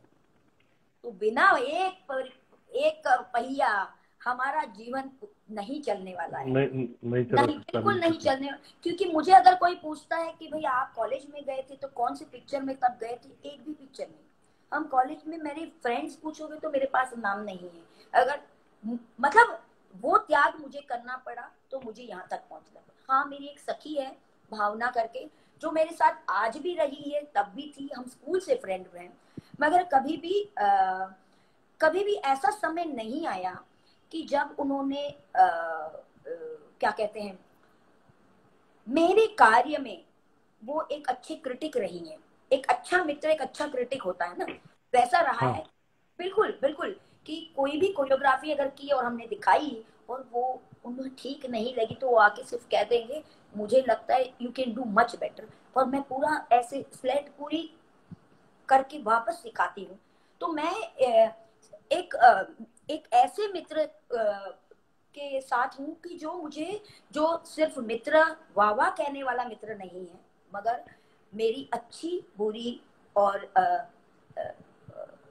तो बिना एक पहिया हमारा जीवन नहीं चलने वाला है। नहीं, बिल्कुल नहीं चलने। क्योंकि मुझे अगर कोई पूछता है कि भाई आप कॉलेज में गए थे तो कौन सी पिक्चर में तब गए थे, एक भी पिक्चर नहीं। हम कॉलेज में, मेरे फ्रेंड्स पूछोगे तो मेरे पास नाम नहीं है। अगर मतलब वो त्याग मुझे करना पड़ा तो मुझे यहाँ तक पहुंचना पड़ा। हाँ, मेरी एक सखी है भावना करके, जो मेरे साथ आज भी रही है, तब भी थी, हम स्कूल से फ्रेंड रहे, मगर कभी भी ऐसा समय नहीं आया कि जब उन्होंने क्या कहते हैं, मेरे कार्य में वो एक अच्छी क्रिटिक रही है। एक अच्छा मित्र एक अच्छा क्रिटिक होता है ना, वैसा रहा है। बिल्कुल बिल्कुल, कि कोई भी कोरियोग्राफी अगर की और हमने दिखाई और वो उन्हें ठीक नहीं लगी तो वो आके सिर्फ कह देंगे मुझे लगता है you can do much better, और मैं पूरा ऐसे स्लेट पूरी करके वापस सिखाती हूँ। तो मैं एक ऐसे मित्र के साथ हूँ कि जो सिर्फ मित्र वाह कहने वाला मित्र नहीं है, मगर मेरी अच्छी बुरी और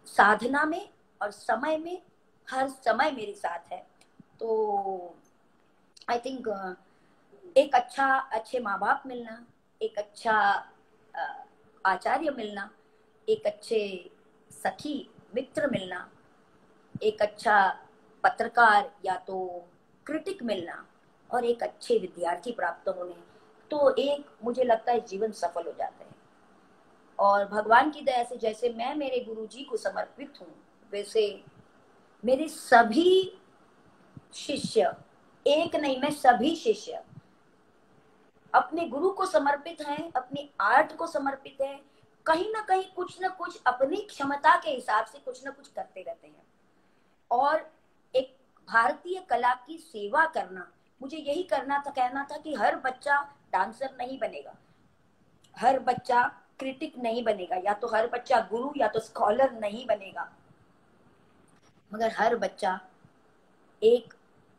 साधना में और समय में हर समय मेरे साथ है। तो आई थिंक एक अच्छे माँ बाप मिलना, एक अच्छा आचार्य मिलना, एक अच्छे सखी मित्र मिलना, एक अच्छा पत्रकार या तो क्रिटिक मिलना, और एक अच्छे विद्यार्थी प्राप्त होने, तो एक मुझे लगता है जीवन सफल हो जाता है। और भगवान की दया से जैसे मैं मेरे गुरुजी को समर्पित हूँ, वैसे मेरे सभी शिष्य, एक नहीं मैं सभी शिष्य अपने गुरु को समर्पित हैं, अपनी आर्ट को समर्पित हैं। कहीं ना कहीं कुछ ना कुछ अपनी क्षमता के हिसाब से कुछ ना कुछ करते रहते हैं। और एक भारतीय कला की सेवा करना, मुझे यही करना था, कहना था कि हर बच्चा डांसर नहीं बनेगा, हर बच्चा क्रिटिक नहीं बनेगा, या तो हर बच्चा गुरु या तो स्कॉलर नहीं बनेगा, मगर हर बच्चा एक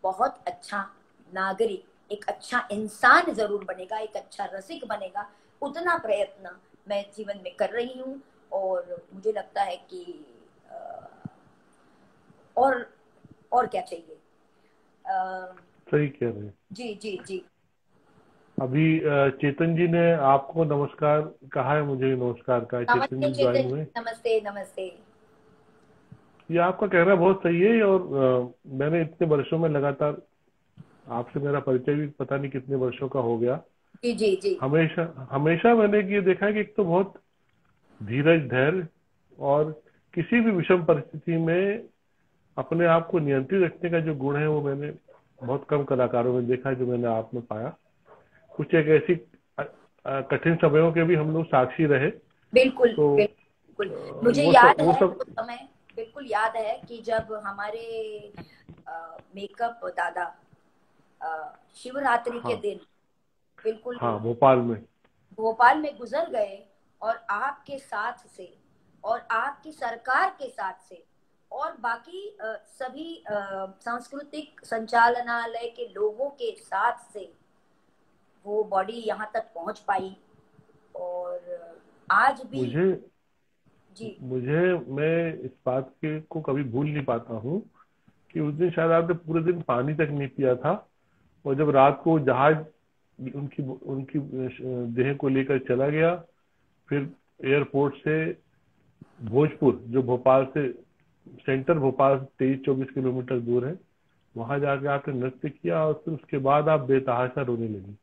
बहुत अच्छा नागरिक, एक अच्छा इंसान जरूर बनेगा, एक अच्छा रसिक बनेगा। उतना प्रयत्न मैं जीवन में कर रही हूँ, और मुझे लगता है कि और और क्या चाहिए। सही कह रहे हैं। जी जी जी। अभी चेतन जी ने आपको नमस्कार कहा है, मुझे नमस्कार कहा है, चेतन नमस्ते जी ज्वाइन चेतन जी, हुए। नमस्ते नमस्ते। ये आपका कहना बहुत सही है, और मैंने इतने वर्षों में लगातार, आपसे मेरा परिचय भी पता नहीं कितने वर्षों का हो गया, जी जी जी। हमेशा हमेशा मैंने ये देखा है कि एक तो बहुत धीरज, धैर्य, और किसी भी विषम परिस्थिति में अपने आप को नियंत्रित रखने का जो गुण है, वो मैंने बहुत कम कलाकारों में देखा है, जो मैंने आप में पाया। कुछ एक ऐसी कठिन समयों के भी हम लोग साक्षी रहे। बिल्कुल तो बिल्कुल। मुझे याद वो है सब। वो समय, बिल्कुल याद है कि जब हमारे मेकअप दादा शिवरात्रि के हाँ दिन बिल्कुल हाँ, भोपाल में। भोपाल में गुजर गए, और आपके साथ से और आपकी सरकार के साथ से और बाकी सभी सांस्कृतिक संचालनालय के लोगों के साथ से वो बॉडी यहाँ तक पहुंच पाई। और आज भी मुझे जी मुझे मैं इस बात के को कभी भूल नहीं पाता हूँ कि उस दिन शायद आपने पूरे दिन पानी तक नहीं पिया था, और जब रात को जहाज उनकी उनकी देह को लेकर चला गया, फिर एयरपोर्ट से भोजपुर, जो भोपाल से, सेंटर भोपाल से 23-24 किलोमीटर दूर है, वहां जाके आपने नृत्य किया, और फिर उसके बाद आप बेतहाशा रोने लगी।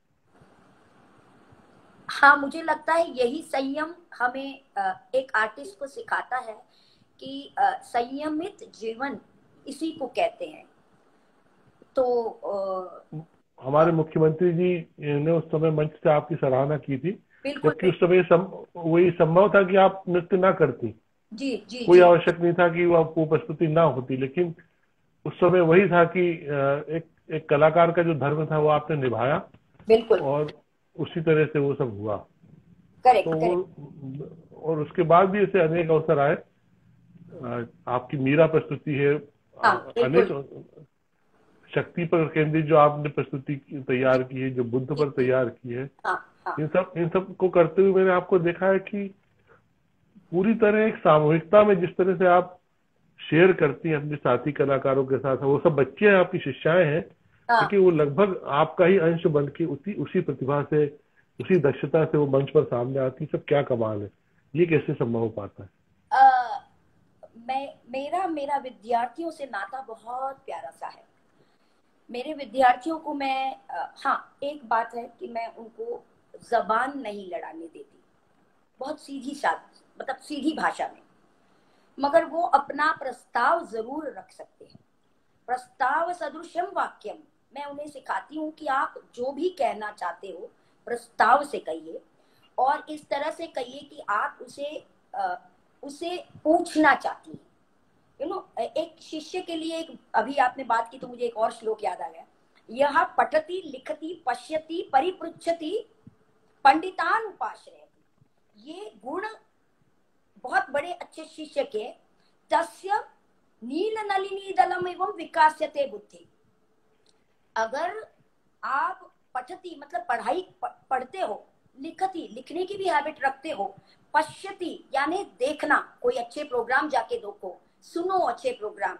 हाँ, मुझे लगता है यही संयम हमें एक आर्टिस्ट को सिखाता है कि संयमित जीवन इसी को कहते हैं। तो हमारे मुख्यमंत्री जी ने उस समय मंच से आपकी सराहना की थी, बिल्कुल जबकि उस बिल्कुल। समय वही संभव था कि आप नृत्य ना करती, जी जी कोई जी। आवश्यक नहीं था कि वो प्रस्तुति ना होती, लेकिन उस समय वही था कि एक एक कलाकार का जो धर्म था वो आपने निभाया, बिल्कुल। और उसी तरह से वो सब हुआ। तो करेक्ट वो, करेक्ट। और उसके बाद भी ऐसे अनेक अवसर आए। आपकी मीरा प्रस्तुति है, हाँ अनेक बिल्कुल। शक्ति पर केंद्रित जो आपने प्रस्तुति तैयार की है, जो बुद्ध जी पर जी। तैयार की है, हाँ हाँ। इन सब को करते हुए मैंने आपको देखा है कि पूरी तरह एक सामूहिकता में जिस तरह से आप शेयर करती हैं अपने साथी कलाकारों के साथ, वो सब बच्चे हैं, आपकी शिष्याएं हैं, हाँ। लेकिन वो लगभग आपका ही अंश बन के उसी उसी प्रतिभा से, उसी दक्षता से वो मंच पर सामने आती। सब क्या कमाल है, ये कैसे संभव हो पाता है? अ, मेरा मेरा विद्यार्थियों से नाता बहुत प्यारा सा है। मेरे विद्यार्थियों को मैं हाँ, एक बात है कि मैं उनको जबान नहीं लड़ाने देती, बहुत सीधी साध, मतलब सीधी भाषा में, मगर वो अपना प्रस्ताव जरूर रख सकते हैं। प्रस्ताव सदृशम वाक्यम, मैं उन्हें सिखाती हूँ कि आप जो भी कहना चाहते हो प्रस्ताव से कहिए, और इस तरह से कहिए कि आप उसे पूछना चाहती हैं। एक शिष्य के लिए, एक अभी आपने बात की तो मुझे एक और श्लोक याद आ गया। यह पठति लिखति पश्यति परिपृच्छति पंडितान उपाश्रयति, ये गुण बहुत बड़े अच्छे शिष्य के, तस्य नील नलिनी दलम एवं विकास्यते बुद्धि। अगर आप पठती मतलब पढ़ाई पढ़ते हो, लिखती लिखने की भी हैबिट रखते हो, पश्यति यानी देखना, कोई अच्छे प्रोग्राम जाके देखो, सुनो अच्छे प्रोग्राम,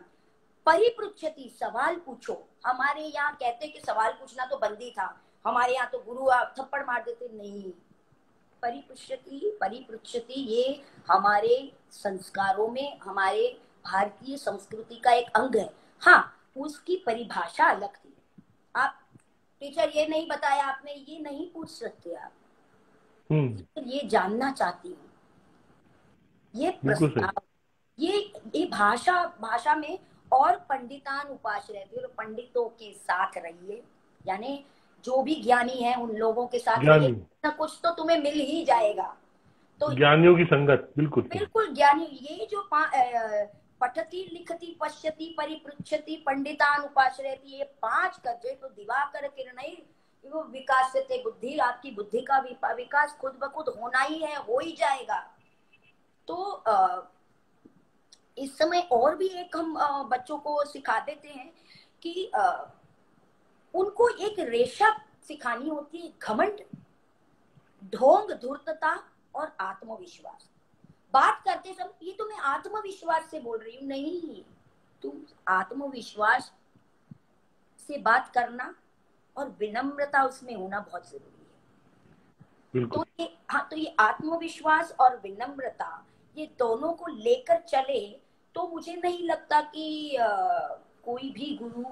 परिपृच्छति सवाल पूछो। हमारे यहाँ कहते कि सवाल पूछना तो बंदी था, हमारे यहाँ तो गुरु आप थप्पड़ मार देते, नहीं। परिपृच्छति परिपृच्छति ये हमारे संस्कारों में, हमारे भारतीय संस्कृति का एक अंग है। हाँ, उसकी परिभाषा अलग थी। आप टीचर ये नहीं बताया आपने, ये नहीं पूछ सकते आप, ये जानना चाहती हूँ, ये बिल्कुल सही। प्रस्ताव, ये भाषा भाषा में। और पंडितान उपास रहते हो, पंडितों के साथ रहिए, यानी जो भी ज्ञानी है उन लोगों के साथ रहिए, ज्ञानी, ना कुछ तो तुम्हें मिल ही जाएगा। तो ज्ञानियों की संगत, बिल्कुल सही। बिल्कुल ज्ञानी, ये जो पठती लिखती पश्यति परिपृच्छति पंडितान उपाश्रयति, ये 5 कर तो दिवाकर किरणै वो विकासते बुद्धि, आपकी बुद्धि का विकास खुद ब खुद होना ही है, हो ही जाएगा। तो इस समय और भी एक हम बच्चों को सिखा देते हैं कि उनको एक रेशा सिखानी होती है, घमंड, ढोंग, धूर्तता और आत्मविश्वास। बात करते समय ये तो मैं आत्मविश्वास से बोल रही हूँ, नहीं, तुम आत्मविश्वास से बात करना और विनम्रता उसमें होना बहुत जरूरी है। तो ये हाँ, तो ये आत्मविश्वास और विनम्रता, ये दोनों को लेकर चले तो मुझे नहीं लगता कि कोई भी गुरु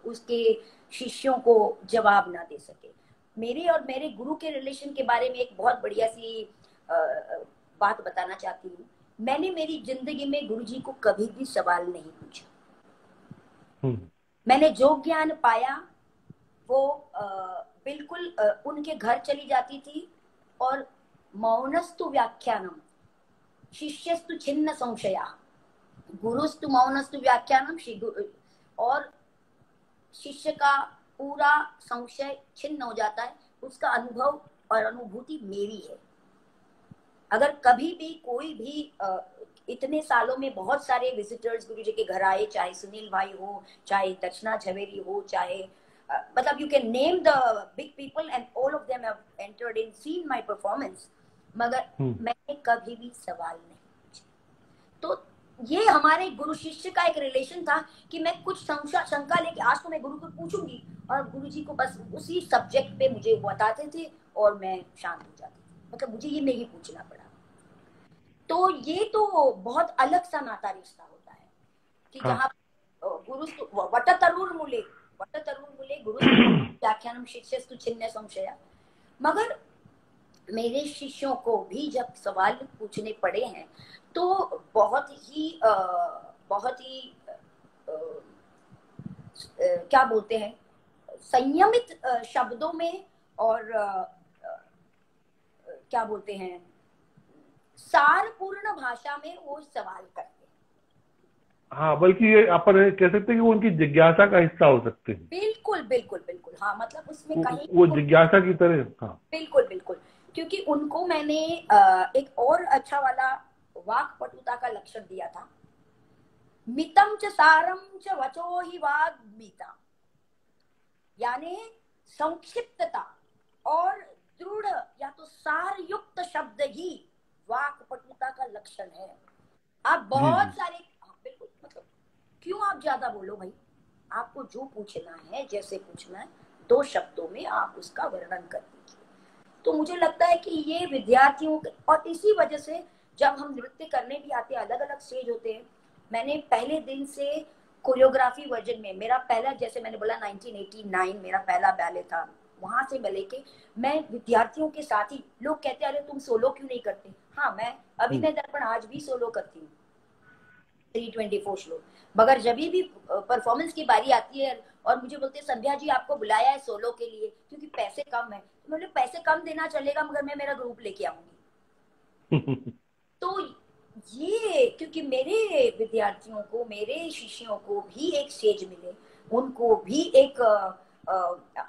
उसके शिष्यों को जवाब ना दे सके। मेरे और मेरे गुरु के रिलेशन के बारे में एक बहुत बढ़िया सी बात बताना चाहती हूँ। मैंने मेरी जिंदगी में गुरुजी को कभी भी सवाल नहीं पूछा। मैंने जो ज्ञान पाया वो बिल्कुल उनके घर चली जाती थी और मौनस्तु व्याख्यानम शिष्यस्तु छिन्न संशया, गुरुस्तु मौनस्तु व्याख्यानम, और शिष्य का पूरा संशय छिन्न हो जाता है। उसका अनुभव और अनुभूति मेरी है। अगर कभी भी कोई भी इतने सालों में बहुत सारे विजिटर्स गुरुजी के घर आए, चाहे सुनील भाई हो, चाहे दर्शना झवेरी हो, चाहे मतलब you can name the big people and all of them have entered in, seen my performance, मगर मैंने कभी भी सवाल नहीं पूछा। तो ये हमारे गुरु शिष्य का एक रिलेशन था कि मैं कुछ शंका लेके आज तो मैं गुरु को पूछूंगी, और गुरुजी को बस उसी सब्जेक्ट पे मुझे बताते थे और मैं शांत हो जाती थी, मतलब मुझे ये नहीं पूछना पड़ा। तो ये तो बहुत अलग सा नाता रिश्ता होता है कि जहाँ गुरु वटतरुर मूले गुरु व्याख्यानम शिष्यस्तु छिन्न संशया। मगर मेरे शिष्यों को भी जब सवाल पूछने पड़े हैं तो बहुत ही क्या बोलते हैं, संयमित शब्दों में और क्या बोलते हैं, सारपूर्ण भाषा में वो सवाल करते हैं। हाँ, बल्कि ये अपन कह सकते हैं कि वो उनकी जिज्ञासा का हिस्सा हो सकते हैं। बिल्कुल बिल्कुल बिल्कुल, हाँ, मतलब उसमें कहीं वो जिज्ञासा की तरह। हाँ, बिल्कुल बिल्कुल, क्योंकि उनको मैंने एक और अच्छा वाला वाक पटुता का लक्षण दिया था। मितम च सारम च वचो ही वाग मीता, यानी संक्षिप्तता और दृढ़ या तो सार युक्त शब्द ही वाक पटुता का लक्षण है। आप बहुत सारे बिल्कुल, मतलब क्यों आप ज्यादा बोलो भाई, आपको जो पूछना है, जैसे पूछना है, 2 शब्दों में आप उसका वर्णन कर दीजिए। तो मुझे लगता है कि ये विद्यार्थियों के, और इसी वजह से जब हम नृत्य करने भी आते हैं, अलग अलग स्टेज होते हैं। मैंने पहले दिन से कोरियोग्राफी वर्जन में मेरा पहला, जैसे मैंने बोला 1989 मेरा पहला बैले था, वहां से मैं लेके मैं विद्यार्थियों के साथ ही, लोग कहते अरे तुम सोलो क्यों नहीं करते, हाँ मैं अभिनय दर्पण आज भी सोलो करती हूँ 324 श्लोक। मगर जब भी परफॉर्मेंस की बारी आती है और मुझे बोलते हैं संध्या जी आपको बुलाया है सोलो के लिए क्योंकि पैसे कम है, तो मतलब पैसे कम देना चलेगा मगर मैं मेरा ग्रुप लेके आऊंगी। तो ये क्योंकि मेरे विद्यार्थियों को, मेरे शिष्यों को भी एक स्टेज मिले, उनको भी एक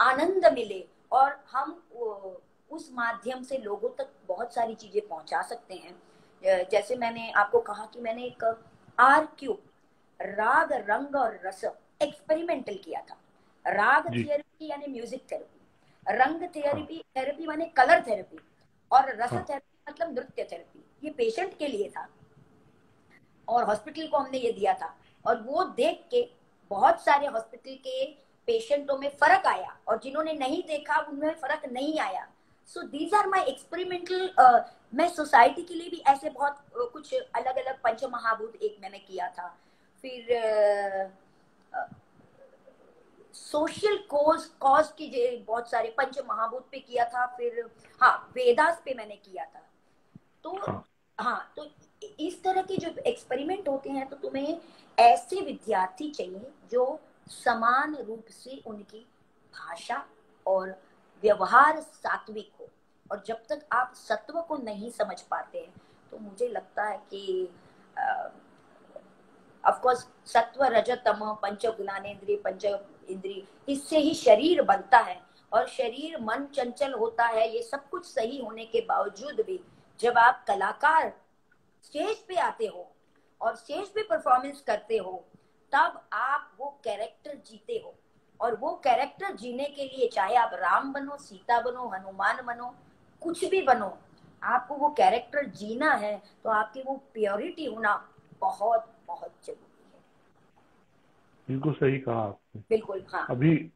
आनंद मिले, और हम उस माध्यम से लोगों तक बहुत सारी चीजें पहुंचा सकते हैं। जैसे मैंने आपको कहा कि मैंने एक R-Cube राग रंग और रस एक्सपेरिमेंटल किया था। राग थेरेपी यानी म्यूजिक थेरेपी, रंग थेरेपी माने कलर थेरेपी, और रस थेरेपी मतलब नृत्य थेरेपी। ये पेशेंट के लिए था और हॉस्पिटल को हमने ये दिया था, और वो देख के बहुत सारे हॉस्पिटल के पेशेंटों में फर्क आया और जिन्होंने नहीं देखा उनमें फर्क नहीं आया। So these are my experimental. मैं सोसाइटी के लिए भी ऐसे बहुत कुछ अलग अलग पंच महाभूत एक मैंने किया था, फिर सोशल कॉज की बहुत सारे पंच महाभूत पे किया था, फिर हाँ वेदास पे मैंने किया था। तो हाँ, तो इस तरह के जो एक्सपेरिमेंट होते हैं तो तुम्हें ऐसे विद्यार्थी चाहिए जो समान रूप से उनकी भाषा और व्यवहार सात्विक हो, और जब तक आप सत्व को नहीं समझ पाते हैं तो मुझे लगता है कि ऑफ कोर्स सत्व रज तम पंच ज्ञानेन्द्रिय पंच इंद्रिय, इससे ही शरीर बनता है। और शरीर मन चंचल होता है। ये सब कुछ सही होने के बावजूद भी जब आप कलाकार स्टेज पे आते हो और स्टेज पे परफॉर्मेंस करते हो, तब आप वो कैरेक्टर जीते हो। और वो कैरेक्टर जीने के लिए चाहे आप राम बनो, सीता बनो, हनुमान बनो, कुछ भी बनो, आपको वो कैरेक्टर जीना है तो आपकी वो प्योरिटी होना बहुत बहुत जरूरी है। बिल्कुल सही कहा आपने। बिल्कुल, हाँ। अभी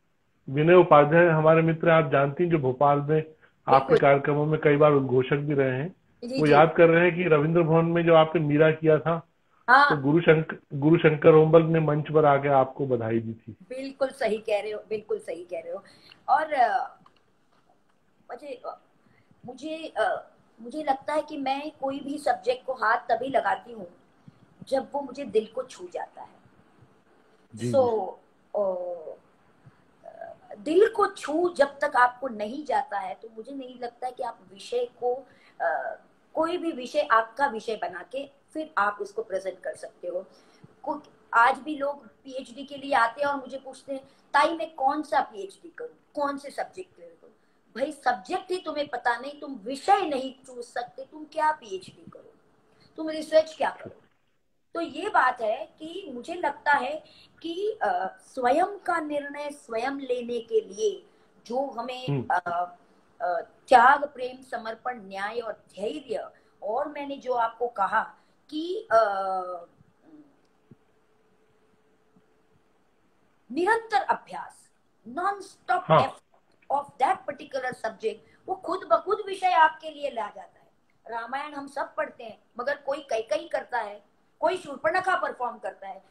विनय उपाध्याय हमारे मित्र, आप जानती हैं, जो भोपाल में आपके बिल्कुल। कार्यक्रमों में कई बार उद्घोषक भी रहे हैं, जी वो जी। याद कर रहे हैं कि रविंद्र भवन में जो आपने मीरा किया था, तो हाँ, गुरु शंकर ओम्बल ने मंच पर आके आपको बधाई दी थी। बिल्कुल सही कह रहे हो, बिल्कुल सही कह रहे हो। और मुझे मुझे मुझे लगता है कि मैं कोई भी सब्जेक्ट को हाथ तभी लगाती हूँ जब वो मुझे दिल को छू जाता है। जी सो जी। दिल को छू जब तक आपको नहीं जाता है तो मुझे नहीं लगता है कि आप विषय को कोई भी विषय आपका विषय बना के फिर आप उसको प्रेजेंट कर सकते हो। आज भी लोग पीएचडी के लिए आते हैं और मुझे पूछते हैं, ताई मैं कौन सा पीएचडी करूं, कौन से सब्जेक्ट क्लियर करूं। भाई सब्जेक्ट ही तुम्हें पता नहीं, तुम विषय नहीं चूज सकते, तुम क्या पीएचडी करो, तुम रिसर्च क्या करो। तो ये बात है कि मुझे लगता है कि स्वयं का निर्णय स्वयं लेने के लिए जो हमें हम्म। त्याग, प्रेम, समर्पण, न्याय और धैर्य, और मैंने जो आपको कहा कि निरंतर अभ्यास, नॉन स्टॉप हाँ। Effort of that particular subject, वो खुद ब खुद विषय आपके लिए ला जाता है। रामायण हम सब पढ़ते हैं, मगर कोई कैकई करता है, कोई शूर्पणखा परफॉर्म करता है,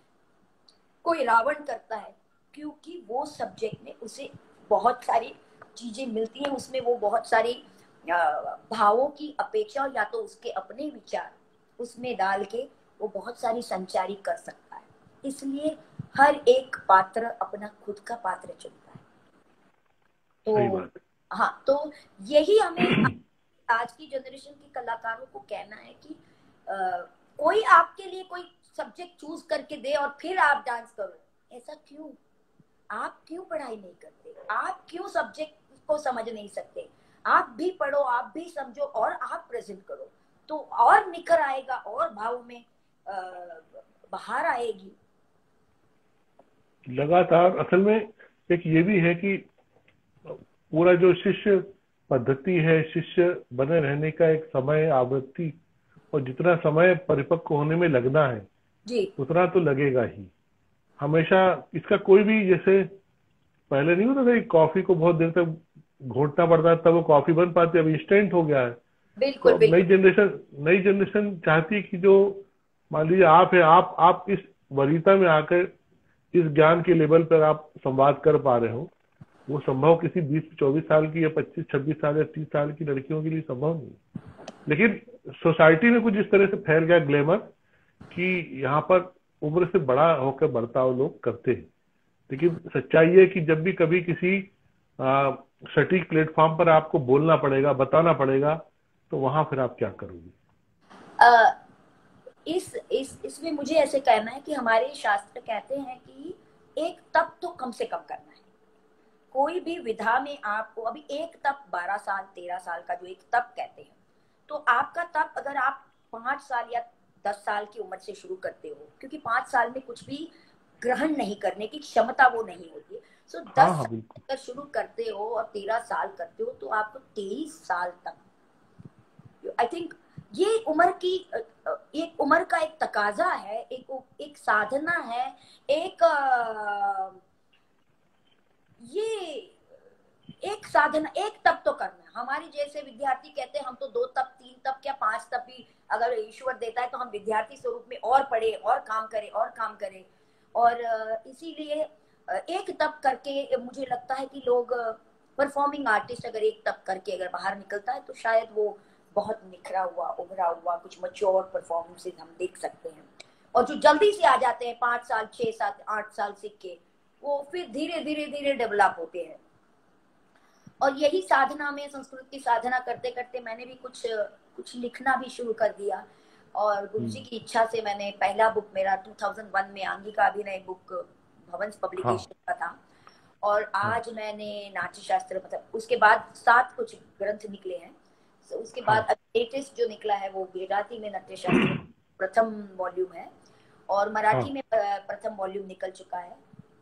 कोई रावण करता है, क्योंकि वो सब्जेक्ट में उसे बहुत सारी चीजें मिलती हैं, उसमें वो बहुत सारी भावों की अपेक्षा या तो उसके अपने विचार उसमें डाल के वो बहुत सारी संचारी कर सकता है। इसलिए हर एक पात्र अपना खुद का पात्र चुनता है। सही तो बात हाँ, तो यही हमें है। आज की जनरेशन के कलाकारों को कहना है कि कोई आपके लिए कोई सब्जेक्ट चूज करके दे और फिर आप डांस करो, ऐसा क्यों? आप क्यों पढ़ाई नहीं करते? आप क्यों सब्जेक्ट को समझ नहीं सकते? आप भी पढ़ो, आप भी समझो और आप प्रेजेंट करो, तो और निखर आएगा और भाव में बाहर आएगी। लगातार असल में एक ये भी है कि पूरा जो शिष्य पद्धति है, शिष्य बने रहने का एक समय, आवृत्ति, और जितना समय परिपक्व होने में लगना है जी। उतना तो लगेगा ही हमेशा। इसका कोई भी, जैसे पहले नहीं होता था कि कॉफी को बहुत देर तक घोटना पड़ता है तब वो कॉफी बन पाती है, अब इंस्टेंट हो गया है। तो बिल्कुल अब बिल्कुल। नई जनरेशन चाहती है कि जो, मान लीजिए आप है, आप इस वरीयता में आकर इस ज्ञान के लेवल पर आप संवाद कर पा रहे हो, वो संभव किसी 20-24 साल की या 25-26 साल या 30 साल की लड़कियों के लिए संभव नहीं। लेकिन सोसाइटी में कुछ इस तरह से फैल गया ग्लैमर कि यहाँ पर उम्र से बड़ा होकर बर्ताव लोग करते हैं। लेकिन सच्चाई है कि जब भी कभी किसी सटीक प्लेटफॉर्म पर आपको बोलना पड़ेगा, बताना पड़ेगा, तो वहां फिर आप क्या करोगे? इसमें मुझे ऐसे कहना है कि हमारे शास्त्र कहते हैं कि एक तप तो कम से कम करना है। कोई भी विधा में आपको अभी एक तप 12 साल 13 साल का जो एक तप कहते हैं, तो आपका तप अगर आप 5 साल या 10 साल की उम्र से शुरू करते हो, क्योंकि 5 साल में कुछ भी ग्रहण नहीं करने की क्षमता वो नहीं होती, सो 10 हाँ हाँ, साल बिल्कुल। अगर शुरू करते हो और 13 साल करते हो तो आपको 23 साल तक, आई थिंक ये उम्र की एक उम्र का एक तकाजा है, एक साधना है, एक ये एक साधना, एक तप तो करना है। हमारे जैसे विद्यार्थी कहते हैं हम तो 2 तप 3 तप क्या 5 तप भी अगर ईश्वर देता है तो हम विद्यार्थी स्वरूप में और पढ़े और काम करें और काम करें। और इसीलिए एक तप करके मुझे लगता है कि लोग, परफॉर्मिंग आर्टिस्ट अगर एक तप करके अगर बाहर निकलता है तो शायद वो बहुत निखरा हुआ, उभरा हुआ, कुछ मैच्योर परफॉर्मेंसेस हम देख सकते हैं। और जो जल्दी से आ जाते हैं 5 साल 6 साल 8 साल सीख के, वो फिर धीरे धीरे धीरे डेवलप होते हैं। और यही साधना में, संस्कृत की साधना करते करते मैंने भी कुछ कुछ लिखना भी शुरू कर दिया। और गुरुजी की इच्छा से मैंने पहला बुक मेरा 2001 में आंगिका अभिनय बुक भवंस हाँ पब्लिकेशन का था। और हाँ आज मैंने नाट्य शास्त्र, मतलब उसके बाद 7 कुछ ग्रंथ निकले हैं। तो उसके हाँ। बाद लेटेस्ट जो निकला है वो गुजराती में नाट्य शास्त्र प्रथम वॉल्यूम है, और मराठी हाँ में प्रथम वॉल्यूम निकल चुका है।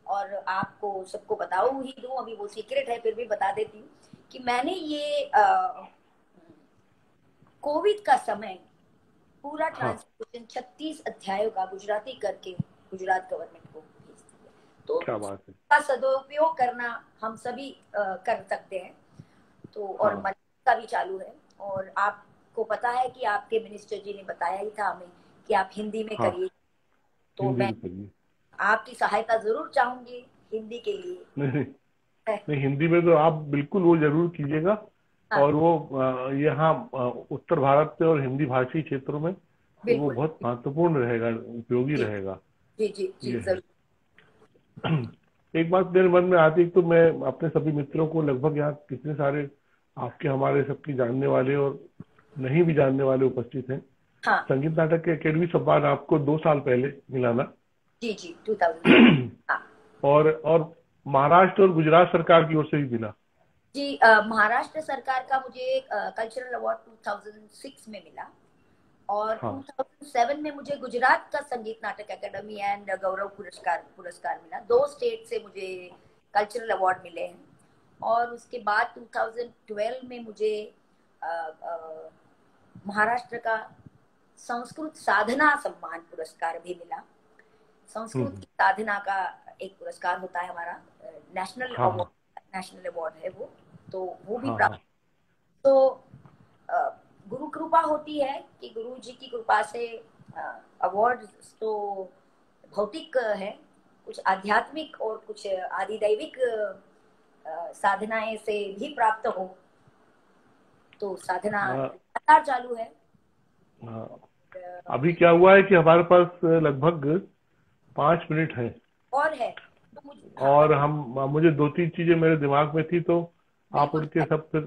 और आपको सबको बताऊं ही दूं, अभी वो सीक्रेट है फिर भी बता देती हूँ कि मैंने ये कोविड का समय पूरा हाँ। ट्रांसलेशन 36 अध्यायों का गुजराती करके गुजरात गवर्नमेंट को भेज दिया। तो क्या बात है। का सदुपयोग करना हम सभी कर सकते हैं। तो और हाँ। मन का भी चालू है। और आपको पता है कि आपके मिनिस्टर जी ने बताया ही था हमें कि आप हिंदी में हाँ। करिए। तो हिंदी मैं में करिए। आपकी सहायता जरूर चाहूंगी हिंदी के लिए। नहीं नहीं नहीं, हिंदी में तो आप बिल्कुल वो जरूर कीजिएगा। हाँ, और वो यहाँ उत्तर भारत के और हिंदी भाषी क्षेत्रों में वो बिल्कुल। बहुत महत्वपूर्ण रहेगा, उपयोगी जी रहेगा। जी जी जी ये है। जरूर। एक बात मेरे मन में आती है, तो मैं अपने सभी मित्रों को, लगभग यहाँ कितने सारे आपके हमारे सबके जानने वाले और नहीं भी जानने वाले उपस्थित हैं। हाँ संगीत नाटक के अकेडमी सम्मान आपको 2 साल पहले मिला ना? जी जी 2007। हाँ और महाराष्ट्र और गुजरात सरकार की ओर से भी मिला। जी, महाराष्ट्र सरकार का मुझे कल्चरल अवार्ड 2006 में मिला। और हाँ 2007 में मुझे गुजरात का संगीत नाटक एकेडमी एंड गौरव पुरस्कार पुरस्कार मिला। 2 स्टेट से मुझे कल्चरल अवार्ड मिले हैं। और उसके बाद 2012 में मुझे महाराष्ट्र का संस्कृत साधना सम्मान पुरस्कार भी मिला। संस्कृत हम्म। की साधना का एक पुरस्कार होता है हमारा, नेशनल हाँ हाँ अवार्ड, नेशनल अवार्ड है वो। तो वो भी हाँ प्राप्त। हाँ तो गुरु कृपा होती है कि गुरु जी की कृपा से अवार्ड तो भौतिक है, कुछ आध्यात्मिक और कुछ आधिदैविक साधनाएं से भी प्राप्त हो। तो साधना हाँ लगातार चालू है। हाँ। अ, अभी क्या हुआ है कि हमारे पास लगभग 5 मिनट है। और है तो मुझे, हाँ और बताइए। हम मुझे 2-3 चीजें मेरे दिमाग में थी, तो आप बिल्कुल उनके सब फिर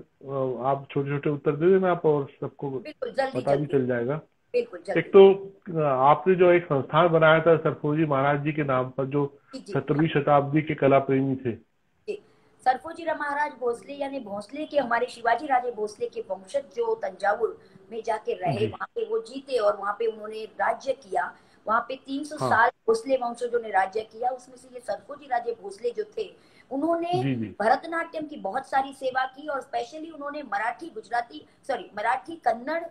आप छोटे छोटे उत्तर दे देना आप, और सबको बिल्कुल, जल्दी पता भी जल्दी, चल जाएगा। बिल्कुल एक जल्दी। तो आपने जो एक संस्थान बनाया था सरफोजी महाराज जी के नाम पर, जो जी जी, 17वीं शताब्दी के कला प्रेमी थे। जी। सरफोजीराव महाराज भोसले यानी भोसले के, हमारे शिवाजी राजे भोसले के वंशज जो तंजावुर में जाके रहे, जी। वहां पे वो जीते और वहां पे उन्होंने राज्य किया। वहां पे 300 हाँ। साल भोसले वंशजों ने राज्य किया। उसमें से ये सरफोजी राजे भोसले जो थे, उन्होंने जी जी। भरतनाट्यम की बहुत सारी सेवा की। और स्पेशली उन्होंने मराठी, गुजराती, सॉरी मराठी, कन्नड़,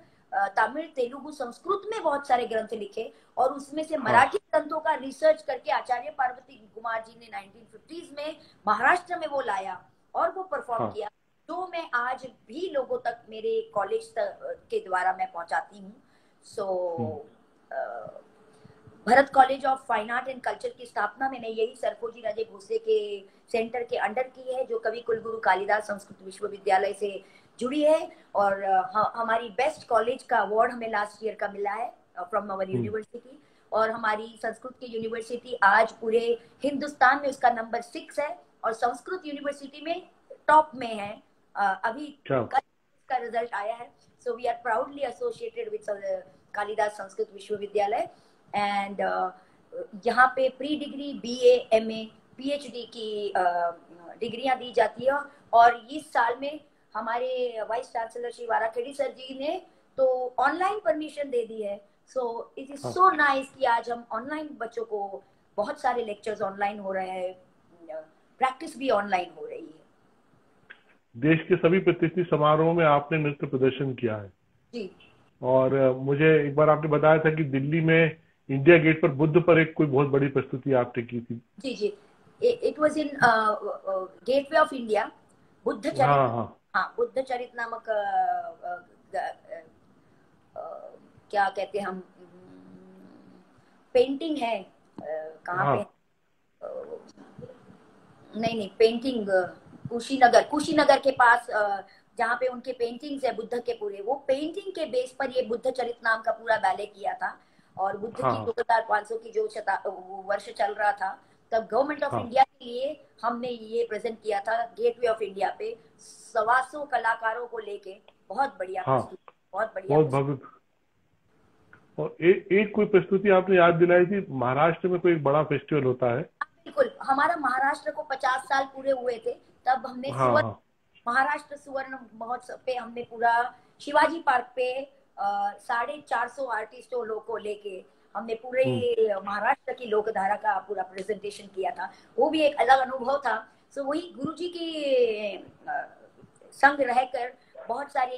तमिल, तेलुगु, संस्कृत में बहुत सारे ग्रंथ लिखे। और उसमें से हाँ मराठी ग्रंथों का रिसर्च करके आचार्य पार्वती कुमार जी ने 1950s में महाराष्ट्र में वो लाया और वो परफॉर्म हाँ। किया, जो मैं आज भी लोगों तक मेरे कॉलेज के द्वारा मैं पहुंचाती हूँ। So Bharat college of fine art and culture की स्थापना मैंने यही सरफोजी राजे भोसले के सेंटर के अंडर की है, जो कवि कुलगुरु कालिदास संस्कृत विश्वविद्यालय से जुड़ी है। और हमारी बेस्ट कॉलेज का अवार्ड हमें लास्ट ईयर का मिला है फ्रॉम अवर हम्म। यूनिवर्सिटी। और हमारी संस्कृत की यूनिवर्सिटी आज पूरे हिंदुस्तान में उसका नंबर 6 है, और संस्कृत यूनिवर्सिटी में टॉप में है। अभी क्या? कल का रिजल्ट आया है। So we are proudly associated with Kalidas Sanskrit Vishwavidyalaya. And यहाँ पे pre degree, BA, MA, PhD की डिग्रियां दी जाती है। और इस साल में हमारे वाइस चांसलर श्री वाराखेड़ी सर जी ने तो ऑनलाइन परमिशन दे दी है। सो इट इज हाँ। सो नाइस कि आज हम ऑनलाइन बच्चों को, बहुत सारे लेक्चर्स ऑनलाइन हो रहे हैं, प्रैक्टिस भी ऑनलाइन हो रही है। देश के सभी प्रतिष्ठित समारोहों में आपने नृत्य प्रदर्शन किया है। जी और मुझे एक बार आपने बताया था कि दिल्ली में इंडिया गेट पर बुद्ध पर एक कोई बहुत बड़ी प्रस्तुति आपने की थी। जी जी, it was in gateway of India, Buddha Charit. हाँ हाँ हाँ, बुद्ध चरित नामक अ, क्या कहते हैं हम, पेंटिंग है, कहाँ पे, हाँ नहीं नहीं, पेंटिंग कुशीनगर, कुशीनगर के पास जहाँ पे उनके पेंटिंग्स है बुद्ध के पूरे, वो पेंटिंग के बेस पर ये बुद्ध चरित नाम का पूरा बैले किया था। और बुद्ध की हाँ 2500 की जो वर्ष चल रहा था, तब गवर्नमेंट ऑफ हाँ। इंडिया के लिए हमने ये प्रेजेंट किया था गेटवे ऑफ इंडिया पे, 125 कलाकारों को लेके। बहुत बढ़िया हाँ प्रस्तुति, बहुत बढ़िया बहुत प्रस्तुति। भव्य। और एक कोई प्रस्तुति आपने याद दिलाई थी, महाराष्ट्र में कोई बड़ा फेस्टिवल होता है। बिल्कुल, हमारा महाराष्ट्र को 50 साल पूरे हुए थे, तब हमने हाँ हाँ। महाराष्ट्र सुवर्ण महोत्सव पे हमने पूरा शिवाजी पार्क पे 450 आर्टिस्टों लोग को लेके हमने पूरे महाराष्ट्र की लोकधारा का पूरा प्रेजेंटेशन किया था। वो भी एक अलग अनुभव था। सो वही गुरुजी की संग रहकर बहुत सारे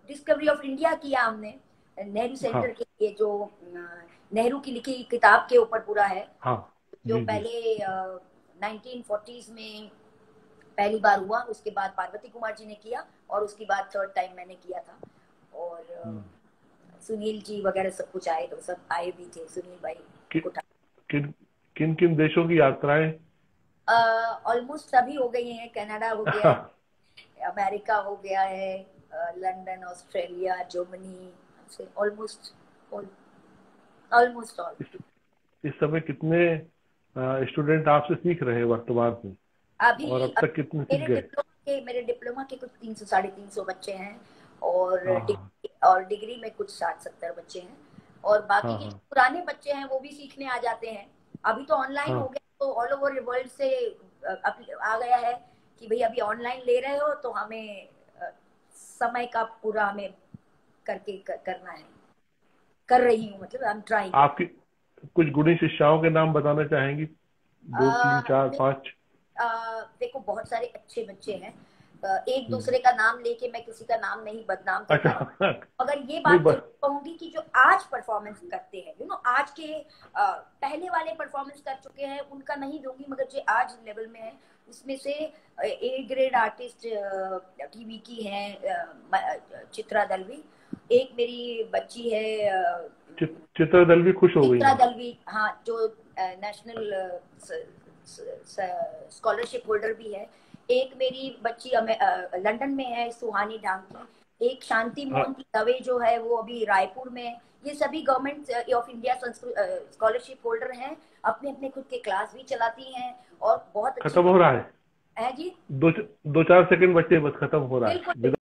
डिस्कवरी ऑफ इंडिया किया हमने। नेहरू सेंटर हाँ के लिए जो नेहरू की लिखी किताब के ऊपर पूरा है, हाँ जो जी जी। पहले 1940s में पहली बार हुआ, उसके बाद पार्वती कुमार जी ने किया और उसके बाद थर्ड टाइम मैंने किया था। और सुनील जी वगैरह सब कुछ आए, तो सब आए भी थे, सुनील भाई कोटा। किन किन देशों की यात्राएं? ऑलमोस्ट सभी हो गई हैं। कनाडा हो गया है, अमेरिका हो गया है, London, Australia, Germany, almost all. इस समय कितने स्टूडेंट आपसे सीख रहे हैं वर्तमान में, अभी और अब तक कितने सीख गए? मेरे डिप्लोमा के कुछ 300 साढ़े 300 बच्चे हैं, और हाँ डिग्री में कुछ 60-70 बच्चे हैं, और बाकी हाँ के हाँ जो पुराने बच्चे हैं वो भी सीखने आ जाते हैं। अभी तो ऑनलाइन हो हाँ। गया, तो ऑल ओवर वर्ल्ड से आ गया है कि भाई अभी ऑनलाइन ले रहे हो तो हमें समय का पूरा हमें करना है। कर रही हूँ, मतलब आई एम ट्राइंग। आपकी कुछ गुणी शिष्याओं के नाम बताना चाहेंगी? 2 3 4 5? देखो, बहुत सारे अच्छे बच्चे हैं। एक दूसरे का नाम लेके मैं किसी का नाम नहीं बदनाम करना। अच्छा। अगर ये नहीं, बात जरूर कहूंगी कि जो आज परफॉर्मेंस करते हैं, आज के पहले वाले परफॉर्मेंस कर चुके हैं उनका नहीं दूंगी, मगर जो आज लेवल में है उसमें से ए ग्रेड आर्टिस्ट टीवी की है चित्रा दलवी। एक मेरी बच्ची है चित्रा दलवी खुश हो गई चित्रा हैं। दलवी, हाँ, जो नेशनल स्कॉलरशिप होल्डर भी है। एक मेरी बच्ची लंदन में है, सुहानी ढांकी। एक शांति मोहन की दवे जो है वो अभी रायपुर में है। ये सभी government of India scholarship holder हैं, अपने अपने खुद के क्लास भी चलाती हैं और बहुत खत्म हो रहा है जी। 2 4 सेकंड बच्चे, बस खत्म हो रहा है। बिल्कुल।